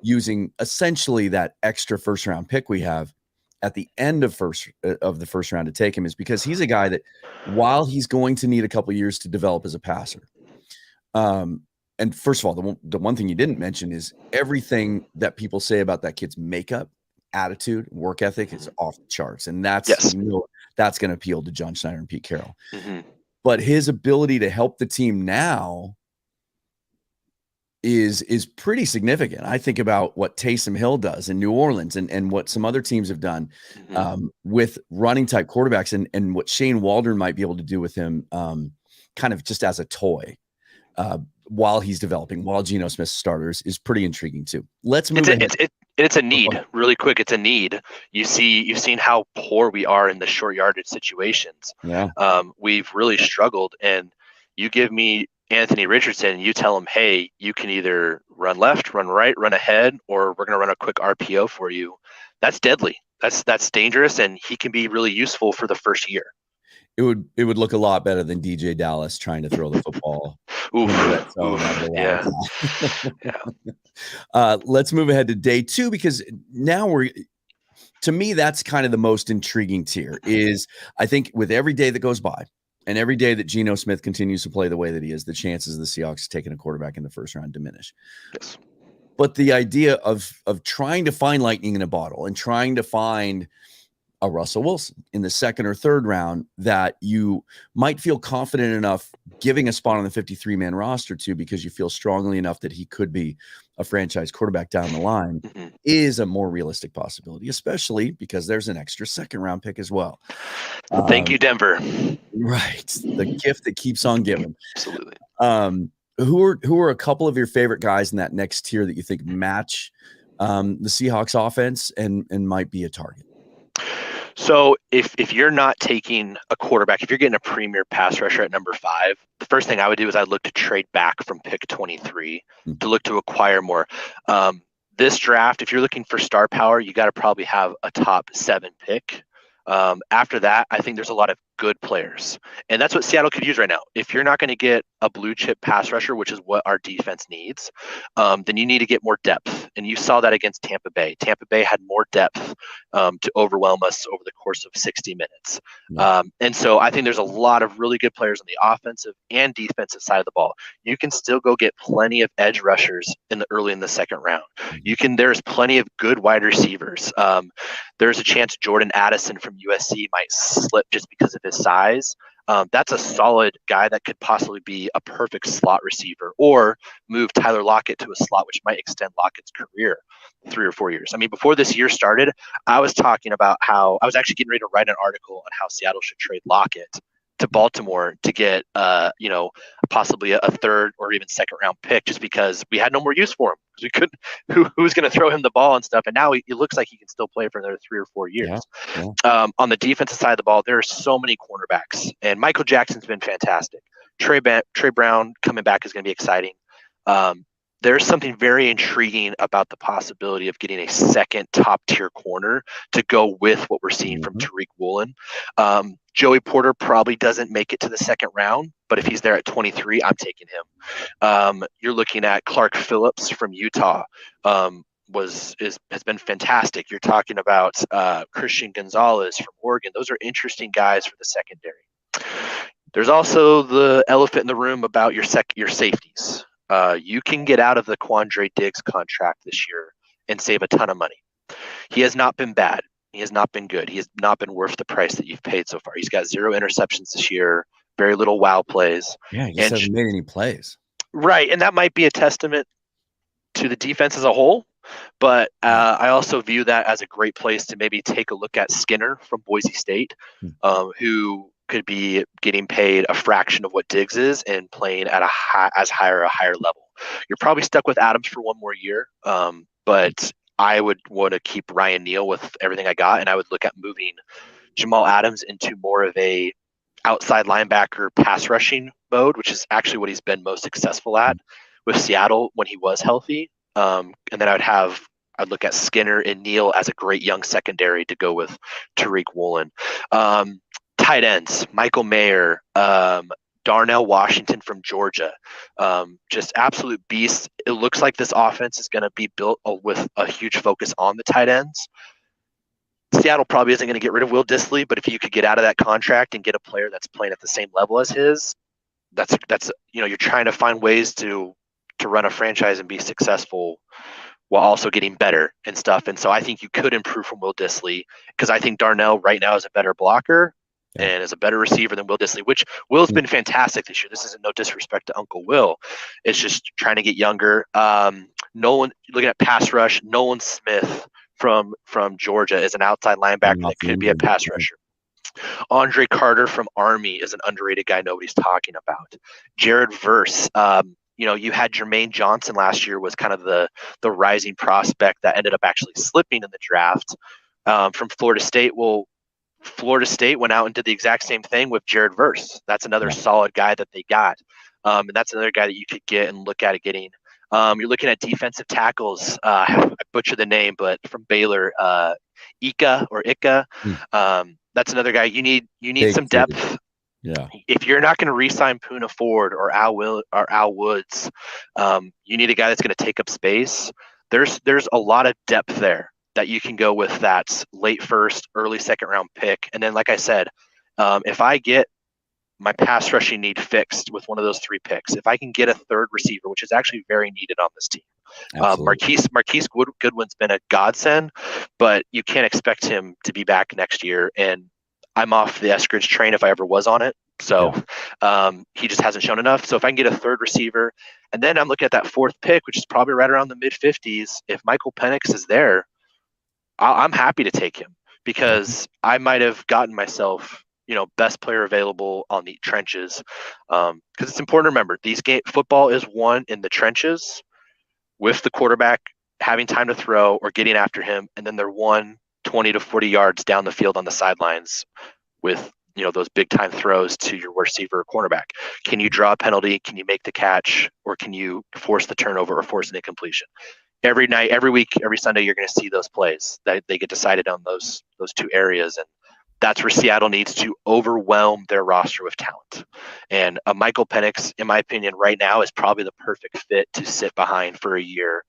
using essentially that extra first round pick we have at the end of the first round to take him is because he's a guy that, while he's going to need a couple years to develop as a passer, and first of all, the one thing you didn't mention is everything that people say about that kid's makeup, attitude, work ethic is off the charts, and that's that's going to appeal to John Schneider and Pete Carroll. But his ability to help the team now is pretty significant. I think about what Taysom Hill does in New Orleans and what some other teams have done with running type quarterbacks and what Shane Waldron might be able to do with him kind of just as a toy while he's developing, while Geno Smith starters is pretty intriguing too. Let's move ahead. It's a need, really quick. It's a need. You've seen how poor we are in the short yardage situations. Yeah. We've really struggled, and you give me Anthony Richardson, you tell him, hey, you can either run left, run right, run ahead, or we're going to run a quick RPO for you. That's deadly. That's dangerous, and he can be really useful for the first year. It would look a lot better than DJ Dallas trying to throw the football. Let's move ahead to day 2, because now to me, that's kind of the most intriguing tier. Is I think with every day that goes by, and every day that Geno Smith continues to play the way that he is, the chances of the Seahawks taking a quarterback in the first round diminish. Yes. But the idea of trying to find lightning in a bottle and trying to find a Russell Wilson in the second or third round that you might feel confident enough giving a spot on the 53-man roster to, because you feel strongly enough that he could be a franchise quarterback down the line, is a more realistic possibility, especially because there's an extra second round pick as well. Thank you, Denver. Right. The gift that keeps on giving. Absolutely. Who are a couple of your favorite guys in that next tier that you think match the Seahawks offense and might be a target? So if you're not taking a quarterback, if you're getting a premier pass rusher at number 5, the first thing I would do is I'd look to trade back from pick 23 to look to acquire more. This draft, if you're looking for star power, you got to probably have a top 7 pick. After that, I think there's a lot of good players, and that's what Seattle could use right now. If you're not going to get a blue chip pass rusher, which is what our defense needs, then you need to get more depth. And you saw that against Tampa Bay. Tampa Bay had more depth to overwhelm us over the course of 60 minutes. And so I think there's a lot of really good players on the offensive and defensive side of the ball. You can still go get plenty of edge rushers early in the second round. There's plenty of good wide receivers. There's a chance Jordan Addison from USC might slip just because of his size. That's a solid guy that could possibly be a perfect slot receiver, or move Tyler Lockett to a slot, which might extend Lockett's career 3 or 4 years. I mean, before this year started, I was talking about how I was actually getting ready to write an article on how Seattle should trade Lockett to Baltimore to get, possibly a third or even second round pick, just because we had no more use for him. Because we couldn't, who was going to throw him the ball and stuff. And now it looks like he can still play for another 3 or 4 years. On the defensive side of the ball, there are so many cornerbacks, and Michael Jackson's been fantastic. Trey Brown coming back is going to be exciting. there's something very intriguing about the possibility of getting a second top tier corner to go with what we're seeing from Tariq Woolen. Joey Porter probably doesn't make it to the second round, but if he's there at 23, I'm taking him. You're looking at Clark Phillips from Utah. Has been fantastic. You're talking about Christian Gonzalez from Oregon. Those are interesting guys for the secondary. There's also the elephant in the room about your safeties. You can get out of the Quandre Diggs contract this year and save a ton of money. He has not been bad. He has not been good. He has not been worth the price that you've paid so far. He's got 0 interceptions this year, very little wow plays. Yeah, he just hasn't made any plays. Right, and that might be a testament to the defense as a whole. But I also view that as a great place to maybe take a look at Skinner from Boise State, who could be getting paid a fraction of what Diggs is and playing at a higher level. You're probably stuck with Adams for one more year, but I would want to keep Ryan Neal with everything I got, and I would look at moving Jamal Adams into more of a outside linebacker pass rushing mode, which is actually what he's been most successful at with Seattle when he was healthy. And then I'd look at Skinner and Neal as a great young secondary to go with Tariq Woolen. Tight ends, Michael Mayer, Darnell Washington from Georgia, just absolute beasts. It looks like this offense is going to be built with a huge focus on the tight ends. Seattle probably isn't going to get rid of Will Dissly, but if you could get out of that contract and get a player that's playing at the same level as his, that's you're trying to find ways to run a franchise and be successful while also getting better and stuff. And so I think you could improve from Will Dissly, because I think Darnell right now is a better blocker and is a better receiver than Will Dissly, which Will's been fantastic this year. This isn't no disrespect to Uncle Will. It's just trying to get younger. Nolan, looking at pass rush, Nolan Smith from Georgia is an outside linebacker that could be a pass rusher. Andre Carter from Army is an underrated guy nobody's talking about. Jared Verse, you had Jermaine Johnson last year, was kind of the rising prospect that ended up actually slipping in the draft from Florida State. Well, Florida State went out and did the exact same thing with Jared Verse. That's another solid guy that they got. And that's another guy that you could get and look at getting. You're looking at defensive tackles. I butchered the name, but from Baylor, Ika. That's another guy. You need some depth. Yeah. If you're not going to re-sign Poona Ford or Al Woods, you need a guy that's going to take up space. There's a lot of depth there that you can go with that late first, early second round pick. And then, like I said, if I get my pass rushing need fixed with one of those 3 picks, if I can get a third receiver, which is actually very needed on this team. Marquise Goodwin's been a godsend, but you can't expect him to be back next year. And I'm off the Eskridge train if I ever was on it. So he just hasn't shown enough. So if I can get a third receiver, and then I'm looking at that 4th pick, which is probably right around the mid-50s, if Michael Penix is there, I'm happy to take him, because I might have gotten myself, best player available on the trenches. Because it's important to remember, football is won in the trenches with the quarterback having time to throw or getting after him, and then they're won 20 to 40 yards down the field on the sidelines with those big time throws to your receiver or cornerback. Can you draw a penalty? Can you make the catch? Or can you force the turnover or force an incompletion? Every night, every week, every Sunday, you're going to see those plays that they get decided on those 2 areas. And that's where Seattle needs to overwhelm their roster with talent. And a Michael Penix, in my opinion, right now is probably the perfect fit to sit behind for a year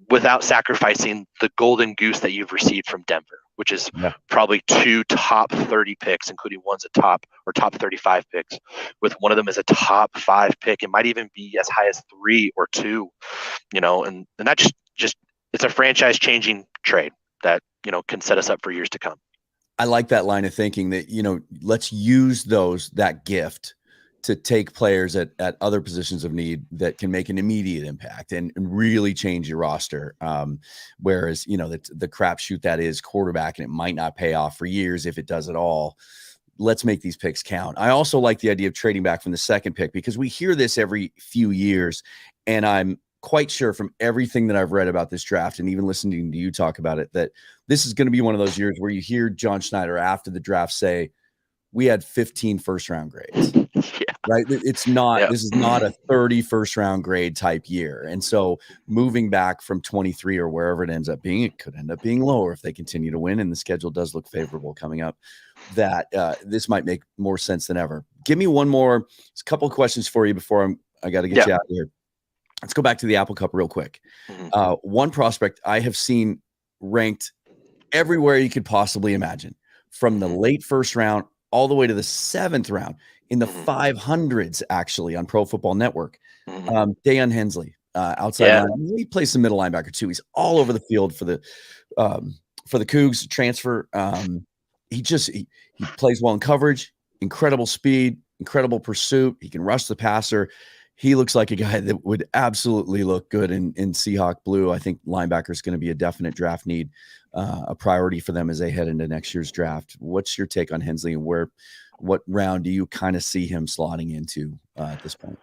without sacrificing the golden goose that you've received from Denver, which is probably 2 top 30 picks, including one's a top 35 picks, with one of them as a top 5 pick. It might even be as high as 3 or 2, and that's just it's a franchise changing trade that, can set us up for years to come. I like that line of thinking that, let's use that gift to take players at other positions of need that can make an immediate impact and really change your roster. Whereas, the crapshoot that is quarterback, and it might not pay off for years if it does at all. Let's make these picks count. I also like the idea of trading back from the 2nd pick, because we hear this every few years, and I'm quite sure from everything that I've read about this draft and even listening to you talk about it, that this is going to be one of those years where you hear John Schneider after the draft say, we had 15 first-round grades. right? It's not, Yep. this is not a 31st round grade type year. And so moving back from 23 or wherever it ends up being, it could end up being lower if they continue to win and the schedule does look favorable coming up, that this might make more sense than ever. Give me one more, a couple of questions for you before I got to get you out of here. Let's go back to the Apple Cup real quick. One prospect I have seen ranked everywhere you could possibly imagine, from the late first round all the way to the 7th round, in the 500s, actually, on Pro Football Network. Dan Hensley, outside line. He plays some middle linebacker too. He's all over the field for the Cougs transfer. He plays well in coverage, incredible speed, incredible pursuit. He can rush the passer. He looks like a guy that would absolutely look good in Seahawk blue. I think linebacker is going to be a definite draft need, a priority for them as they head into next year's draft. What's your take on Hensley, and what round do you kind of see him slotting into at this point?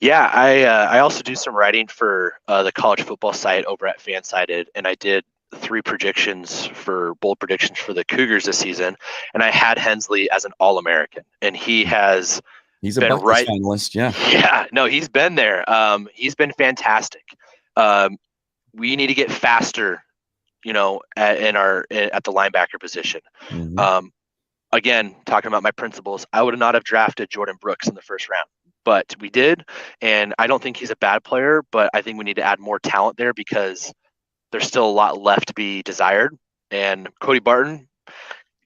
Yeah, I also do some writing for the college football site over at Fansided, and I did 3 bold predictions for the Cougars this season, and I had Hensley as an All-American, and he's a Bucky's finalist. Yeah, no, he's been there. He's been fantastic. We need to get faster, at the linebacker position. Again, talking about my principles, I would not have drafted Jordan Brooks in the first round, but we did, and I don't think he's a bad player, but I think we need to add more talent there because there's still a lot left to be desired. And Cody Barton,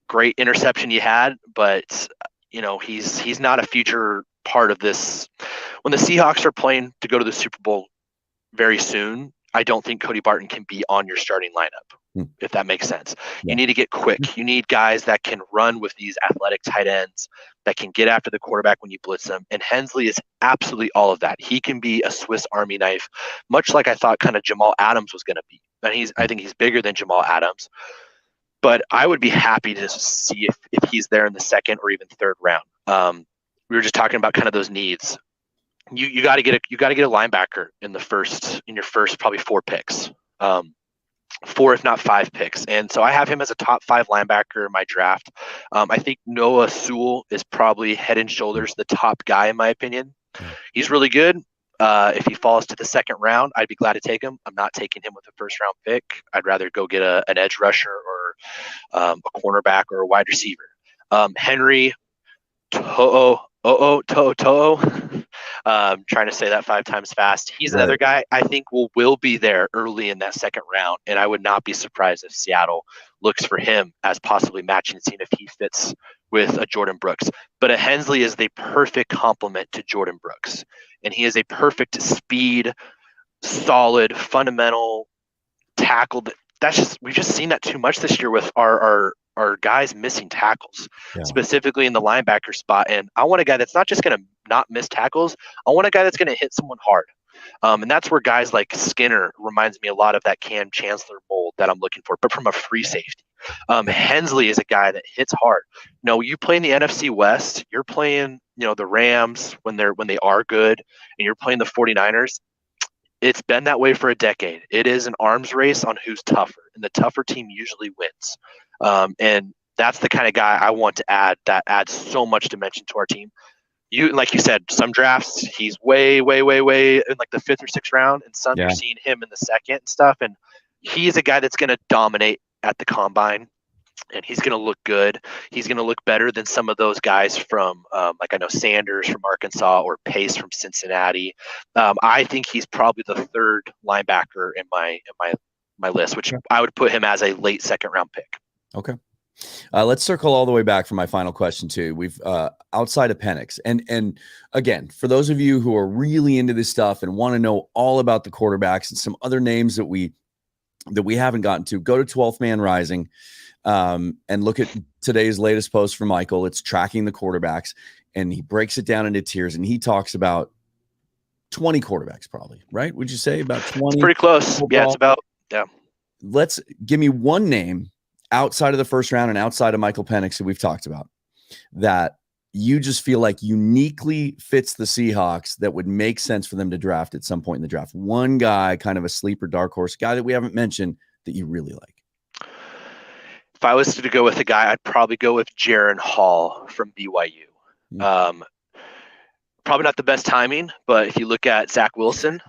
great interception he had, but he's not a future part of this. When the Seahawks are playing to go to the Super Bowl very soon, I don't think Cody Barton can be on your starting lineup, if that makes sense. You need to get quick. You need guys that can run with these athletic tight ends, that can get after the quarterback when you blitz them. And Hensley is absolutely all of that. He can be a Swiss Army knife, much like I thought kind of Jamal Adams was going to be. And I think he's bigger than Jamal Adams. But I would be happy to see if he's there in the 2nd or even 3rd round. We were just talking about kind of those needs. You got to get a linebacker in your first probably 4 picks, 4 if not 5 picks. And so I have him as a top 5 linebacker in my draft. I think Noah Sewell is probably head and shoulders the top guy in my opinion. He's really good. If he falls to the 2nd round, I'd be glad to take him. I'm not taking him with a 1st round pick. I'd rather go get an edge rusher or a cornerback or a wide receiver. Henry To'o, trying to say that 5 times fast. He's another guy I think will be there early in that 2nd round, and I would not be surprised if Seattle looks for him as possibly matching, seeing if he fits with a Jordan Brooks. But a Hensley is the perfect complement to Jordan Brooks, and he is a perfect speed, solid, fundamental tackle. We've just seen that too much this year with our guys missing tackles, specifically in the linebacker spot. And I want a guy that's not just going to not miss tackles. I want a guy that's going to hit someone hard. And that's where guys like Skinner reminds me a lot of that Cam Chancellor mold that I'm looking for, but from a free safety. Hensley is a guy that hits hard. You play in the NFC West, you're playing, the Rams when they are good, and you're playing the 49ers. It's been that way for a decade. It is an arms race on who's tougher, and the tougher team usually wins. And that's the kind of guy I want to add, that adds so much dimension to our team. Like you said, some drafts he's way, way, way, way in like the 5th or 6th round, and some you're seeing him in the 2nd and stuff. And he's a guy that's going to dominate at the combine, and he's going to look good. He's going to look better than some of those guys from, like I know Sanders from Arkansas or Pace from Cincinnati. I think he's probably the 3rd linebacker in my list, which I would put him as a late 2nd round pick. Okay. Let's circle all the way back for my final question too. We've outside of Penix, and again, for those of you who are really into this stuff and want to know all about the quarterbacks and some other names that we haven't gotten to, go to 12th Man Rising and look at today's latest post from Michael. It's tracking the quarterbacks, and he breaks it down into tiers, and he talks about 20 quarterbacks, probably, right? Would you say about 20? It's pretty close. Yeah, it's about, yeah. Let's give me one name outside of the 1st round and outside of Michael Penix that we've talked about that you just feel like uniquely fits the Seahawks that would make sense for them to draft at some point in the draft. One guy, kind of a sleeper dark horse guy that we haven't mentioned that you really like. If I was to go with a guy, I'd probably go with Jaron Hall from BYU. probably not the best timing, but if you look at Zach Wilson,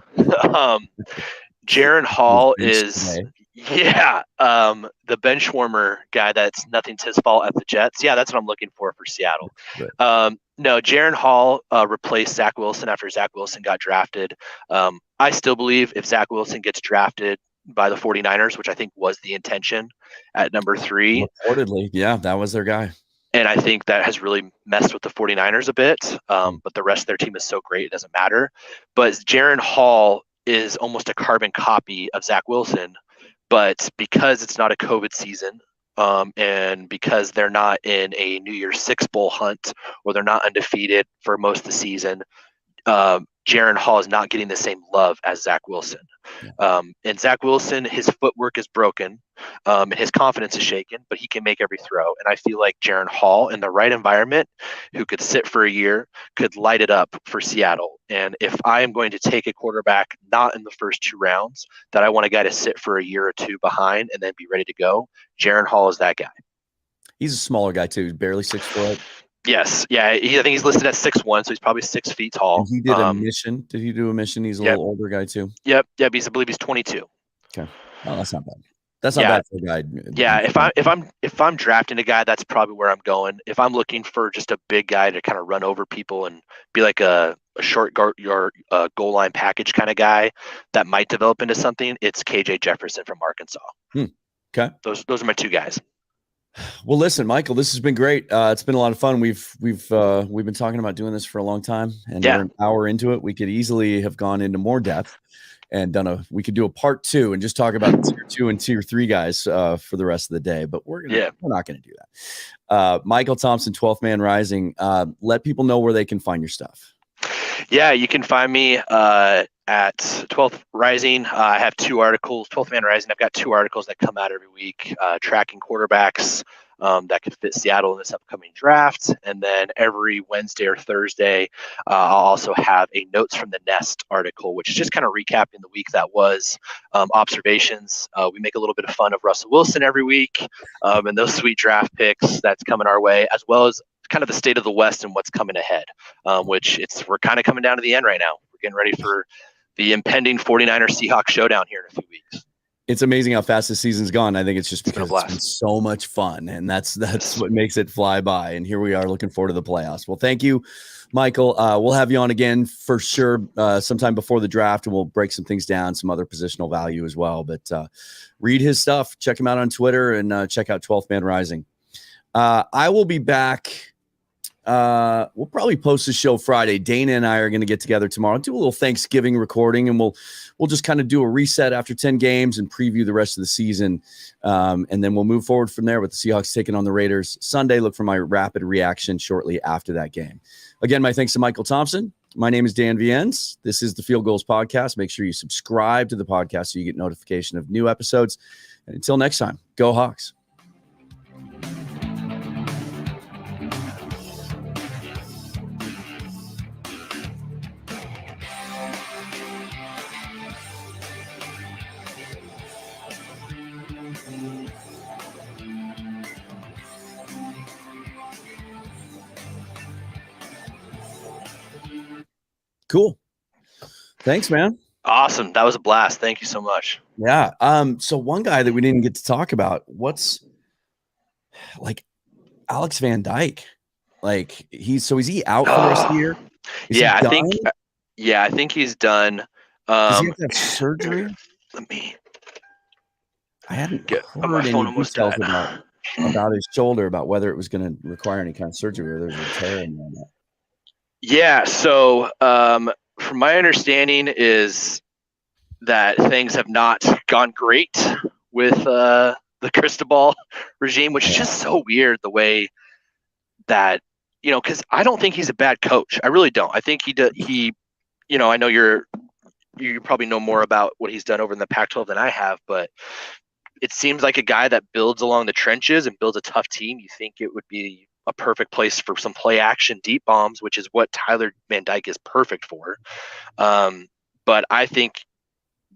Jaron Hall is, the bench warmer guy that's nothing's his fault at the Jets. Yeah, that's what I'm looking for Seattle. Right. No, Jaron Hall replaced Zach Wilson after Zach Wilson got drafted. I still believe if Zach Wilson gets drafted by the 49ers, which I think was the intention at number 3. Reportedly, yeah, that was their guy. And I think that has really messed with the 49ers a bit. But the rest of their team is so great, it doesn't matter. But Jaron Hall is almost a carbon copy of Zach Wilson. But because it's not a COVID season, and because they're not in a New Year's Six Bowl hunt, or they're not undefeated for most of the season, Jaron Hall is not getting the same love as Zach Wilson. And Zach Wilson, his footwork is broken, and his confidence is shaken, but he can make every throw. And I feel like Jaron Hall, in the right environment, who could sit for a year, could light it up for Seattle. And if I am going to take a quarterback not in the first 2 rounds, that I want a guy to sit for a year or 2 behind and then be ready to go, Jaron Hall is that guy. He's a smaller guy too, barely 6 foot. Yes. Yeah. I think he's listed at 6'1", so he's probably 6 feet tall. And he did a mission. Did he do a mission? He's a little older guy too. Yep. I believe he's 22. Okay. Oh, that's not bad. That's not bad for a guy. Yeah. If I'm drafting a guy, that's probably where I'm going. If I'm looking for just a big guy to kind of run over people and be like a short guard, your goal line package kind of guy that might develop into something, it's KJ Jefferson from Arkansas. Okay. Those are my 2 guys. Well, listen, Michael, this has been great. It's been a lot of fun. We've been talking about doing this for a long time, and we're an hour into it. We could easily have gone into more depth and we could do a part 2 and just talk about tier 2 and tier 3 guys for the rest of the day. But we're not going to do that. Michael Thompson, 12th Man Rising. Let people know where they can find your stuff. Yeah, you can find me at 12th Rising. I have 2 articles. 12th Man Rising, I've got 2 articles that come out every week, tracking quarterbacks that could fit Seattle in this upcoming draft. And then every Wednesday or Thursday, I'll also have a Notes from the Nest article, which is just kind of recapping the week that was, observations. We make a little bit of fun of Russell Wilson every week, and those sweet draft picks that's coming our way, as well as kind of the state of the West and what's coming ahead, which we're kind of coming down to the end right now. We're getting ready for the impending 49ers Seahawks showdown here in a few weeks. It's amazing how fast the season's gone. I think it's just because it's been so much fun, and that's what makes it fly by. And here we are looking forward to the playoffs. Well, thank you, Michael. We'll have you on again for sure sometime before the draft, and we'll break some things down, some other positional value as well. But read his stuff. Check him out on Twitter, and check out 12th Man Rising. I will be back. We'll probably post the show Friday. Dana and I are going to get together tomorrow, do a little Thanksgiving recording, and we'll just kind of do a reset after 10 games and preview the rest of the season. And then we'll move forward from there with the Seahawks taking on the Raiders Sunday. Look for my rapid reaction shortly after that game. Again, my thanks to Michael Thompson. My name is Dan Viens. This is the Field Goals Podcast. Make sure you subscribe to the podcast so you get notification of new episodes. And until next time, go Hawks. Cool. Thanks, man. Awesome. That was a blast. Thank you so much. Yeah. So one guy that we didn't get to talk about, what's like Alex Van Dyke? Like is he out for the rest of the year? I think he's done. Does he have to have surgery? I hadn't heard any details about his shoulder, about whether it was going to require any kind of surgery or there's a tear in there. Yeah. So from my understanding is that things have not gone great with the Cristobal regime, which is just so weird the way that, because I don't think he's a bad coach. I really don't. I think he, I know you probably know more about what he's done over in the Pac-12 than I have, but it seems like a guy that builds along the trenches and builds a tough team. You think it would be a perfect place for some play action deep bombs, which is what Tyler Van Dyke is perfect for. But I think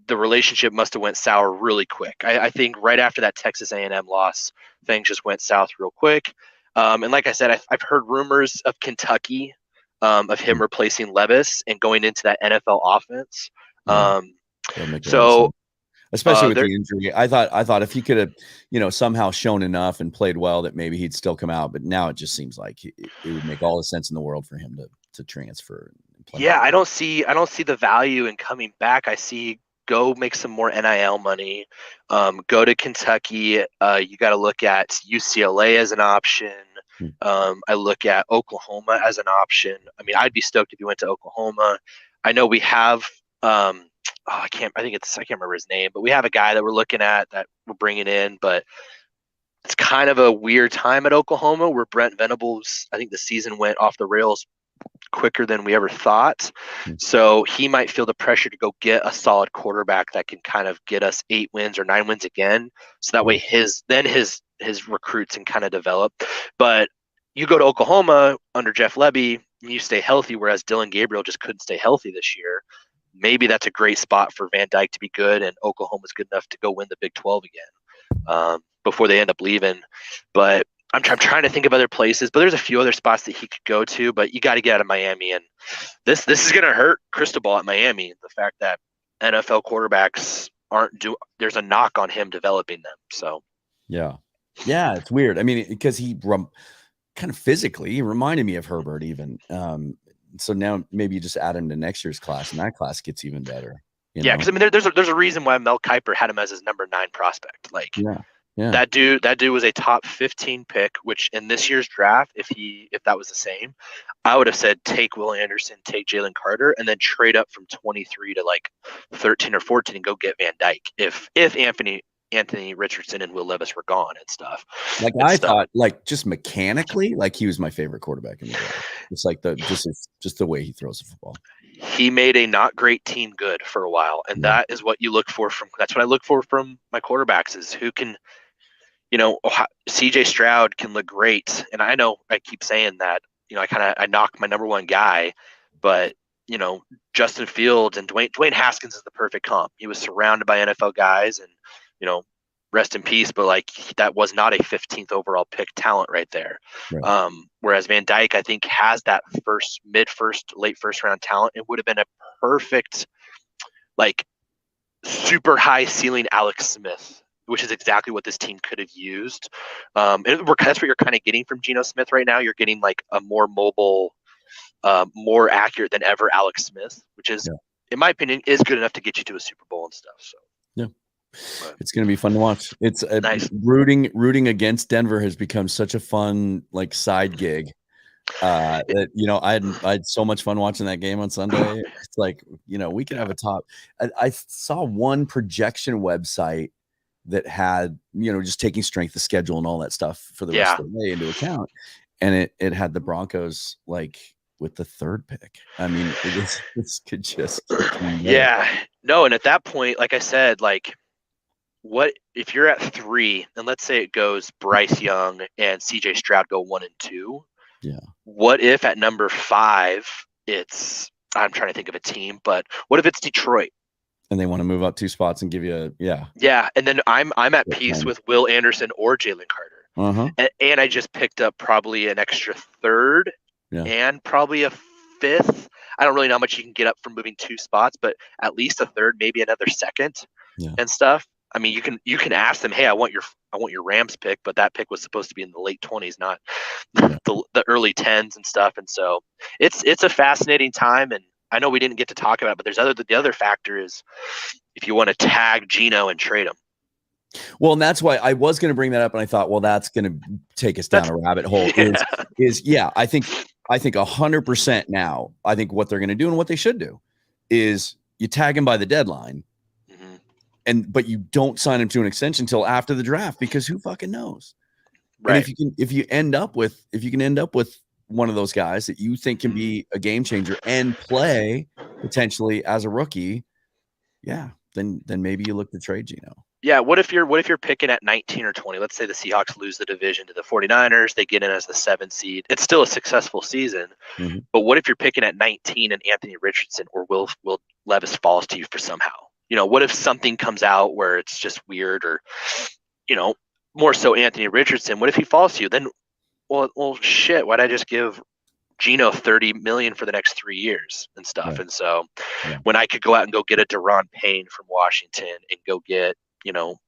the relationship must have went sour really quick. I think right after that Texas A&M loss, things just went south real quick. And like I said, I've heard rumors of Kentucky of him replacing Levis and going into that NFL offense. Yeah, that'll make a lot of So sense. Especially with there, the injury. I thought if he could have, somehow shown enough and played well that maybe he'd still come out. But now it just seems like it would make all the sense in the world for him to transfer and play. yeah, I don't see the value in coming back. I see go make some more NIL money. Go to Kentucky. You got to look at UCLA as an option. I look at Oklahoma as an option. I mean, I'd be stoked if you went to Oklahoma. I know we have. I can't remember his name, but we have a guy that we're looking at that we're bringing in. But it's kind of a weird time at Oklahoma where Brent Venables. I think the season went off the rails quicker than we ever thought. So he might feel the pressure to go get a solid quarterback that can kind of get us 8 wins or 9 wins again. So that way his recruits can kind of develop. But you go to Oklahoma under Jeff Lebby, and you stay healthy, whereas Dylan Gabriel just couldn't stay healthy this year. Maybe that's a great spot for Van Dyke to be good, and Oklahoma's good enough to go win the Big 12 again before they end up leaving. But I'm trying to think of other places, but there's a few other spots that he could go to, but you got to get out of Miami. And this is going to hurt Cristobal at Miami. The fact that NFL quarterbacks there's a knock on him developing them. So, yeah, it's weird. I mean, because he kind of physically, he reminded me of Herbert even. So now maybe you just add him to next year's class, and that class gets even better. Yeah, because I mean, there's a reason why Mel Kiper had him as his number 9 prospect. Like, yeah. That dude was a top 15 pick, which in this year's draft, if that was the same, I would have said take Will Anderson, take Jalen Carter, and then trade up from 23 to like 13 or 14 and go get Van Dyke if Anthony Richardson and Will Levis were gone and stuff. Like I thought, like just mechanically, like he was my favorite quarterback in the draft. It's like just the way he throws the football. He made a not great team good for a while, and that is what you look for that's what I look for from my quarterbacks is who can. CJ Stroud can look great. And I know I keep saying that, I knock my number 1 guy, but, Justin Fields and Dwayne Haskins is the perfect comp. He was surrounded by NFL guys and, rest in peace, but like that was not a 15th overall pick talent right there. Right. Whereas Van Dyke, I think, has that late first round talent. It would have been a perfect, like super high ceiling Alex Smith, which is exactly what this team could have used. And that's what you're kind of getting from Geno Smith right now. You're getting like a more mobile, more accurate than ever Alex Smith, which is, in my opinion, is good enough to get you to a Super Bowl and stuff. So yeah, it's going to be fun to watch. It's nice. Rooting against Denver has become such a fun like side gig. That I had so much fun watching that game on Sunday. It's like we could have a top. I saw one projection website that had, just taking strength of schedule and all that stuff for the rest of the way into account. And it had the Broncos like with the 3rd pick. I mean, this could just. No. And at that point, like I said, like what if you're at 3 and let's say it goes Bryce Young and CJ Stroud go 1 and 2. Yeah. What if at number 5, I'm trying to think of a team, but what if it's Detroit? And they want to move up 2 spots and give you Yeah, and then I'm at peace with Will Anderson or Jalen Carter, and I just picked up probably an extra 3rd and probably a 5th. I don't really know how much you can get up from moving 2 spots, but at least a 3rd, maybe another 2nd, and stuff. I mean, you can ask them, hey, I want your Rams pick, but that pick was supposed to be in the late 20s, not the early 10s and stuff. And so it's a fascinating time, and I know we didn't get to talk about it, but the other factor is if you want to tag Geno and trade him. Well, and that's why I was going to bring that up, and I thought, well, that's going to take us down a rabbit hole. I think 100% now. I think what they're going to do and what they should do is you tag him by the deadline, but you don't sign him to an extension until after the draft because who fucking knows? Right. And if you can end up with one of those guys that you think can be a game changer and play potentially as a rookie, then maybe you look to trade Geno. Yeah, what if you're picking at 19 or 20? Let's say the Seahawks lose the division to the 49ers, they get in as the 7th seed. It's still a successful season. But what if you're picking at 19 and Anthony Richardson or Will Levis falls to you for somehow? What if something comes out where it's just weird or more so Anthony Richardson, what if he falls to you? Then well shit, why'd I just give Geno $30 million for the next 3 years and stuff. Right. And so Yeah. when I could go out and go get a Deron Payne from Washington and go get,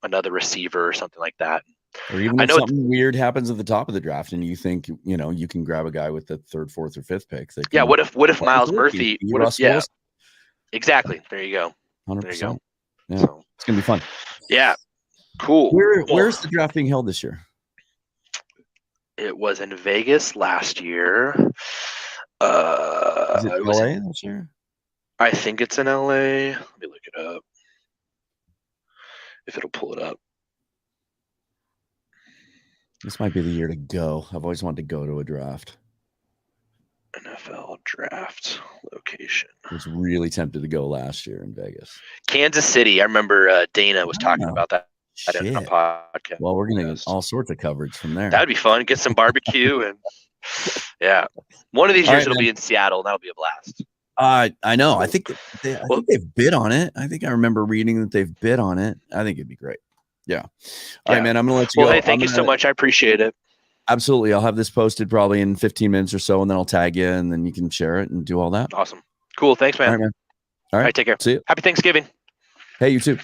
another receiver or something like that. Or even I if know something weird happens at the top of the draft and you think, you can grab a guy with the 3rd, 4th, or 5th pick. That Yeah. can What if Miles Murphy, Wilson. Exactly. There you go. 100%. There you go. Yeah. So, it's going to be fun. Yeah. Cool. Where's the draft being held this year? It was in Vegas last year. Is it LA this year? I think it's in LA. Let me look it up. If it'll pull it up. This might be the year to go. I've always wanted to go to a draft. NFL draft location. I was really tempted to go last year in Vegas. Kansas City. I remember Dana was talking about that on a podcast. Well, we're going to get all sorts of coverage from there. That'd be fun. Get some barbecue and one of these years it'll be in Seattle. That'll be a blast. I know. I think they've bid on it. I think I remember reading that they've bid on it. I think it'd be great. Yeah. All right, man. I'm going to let you go. Hey, thank you so much. I appreciate it. Absolutely. I'll have this posted probably in 15 minutes or so, and then I'll tag you, and then you can share it and do all that. Awesome. Cool. Thanks, man. All right, man. All right. Take care. See you. Happy Thanksgiving. Hey, you too.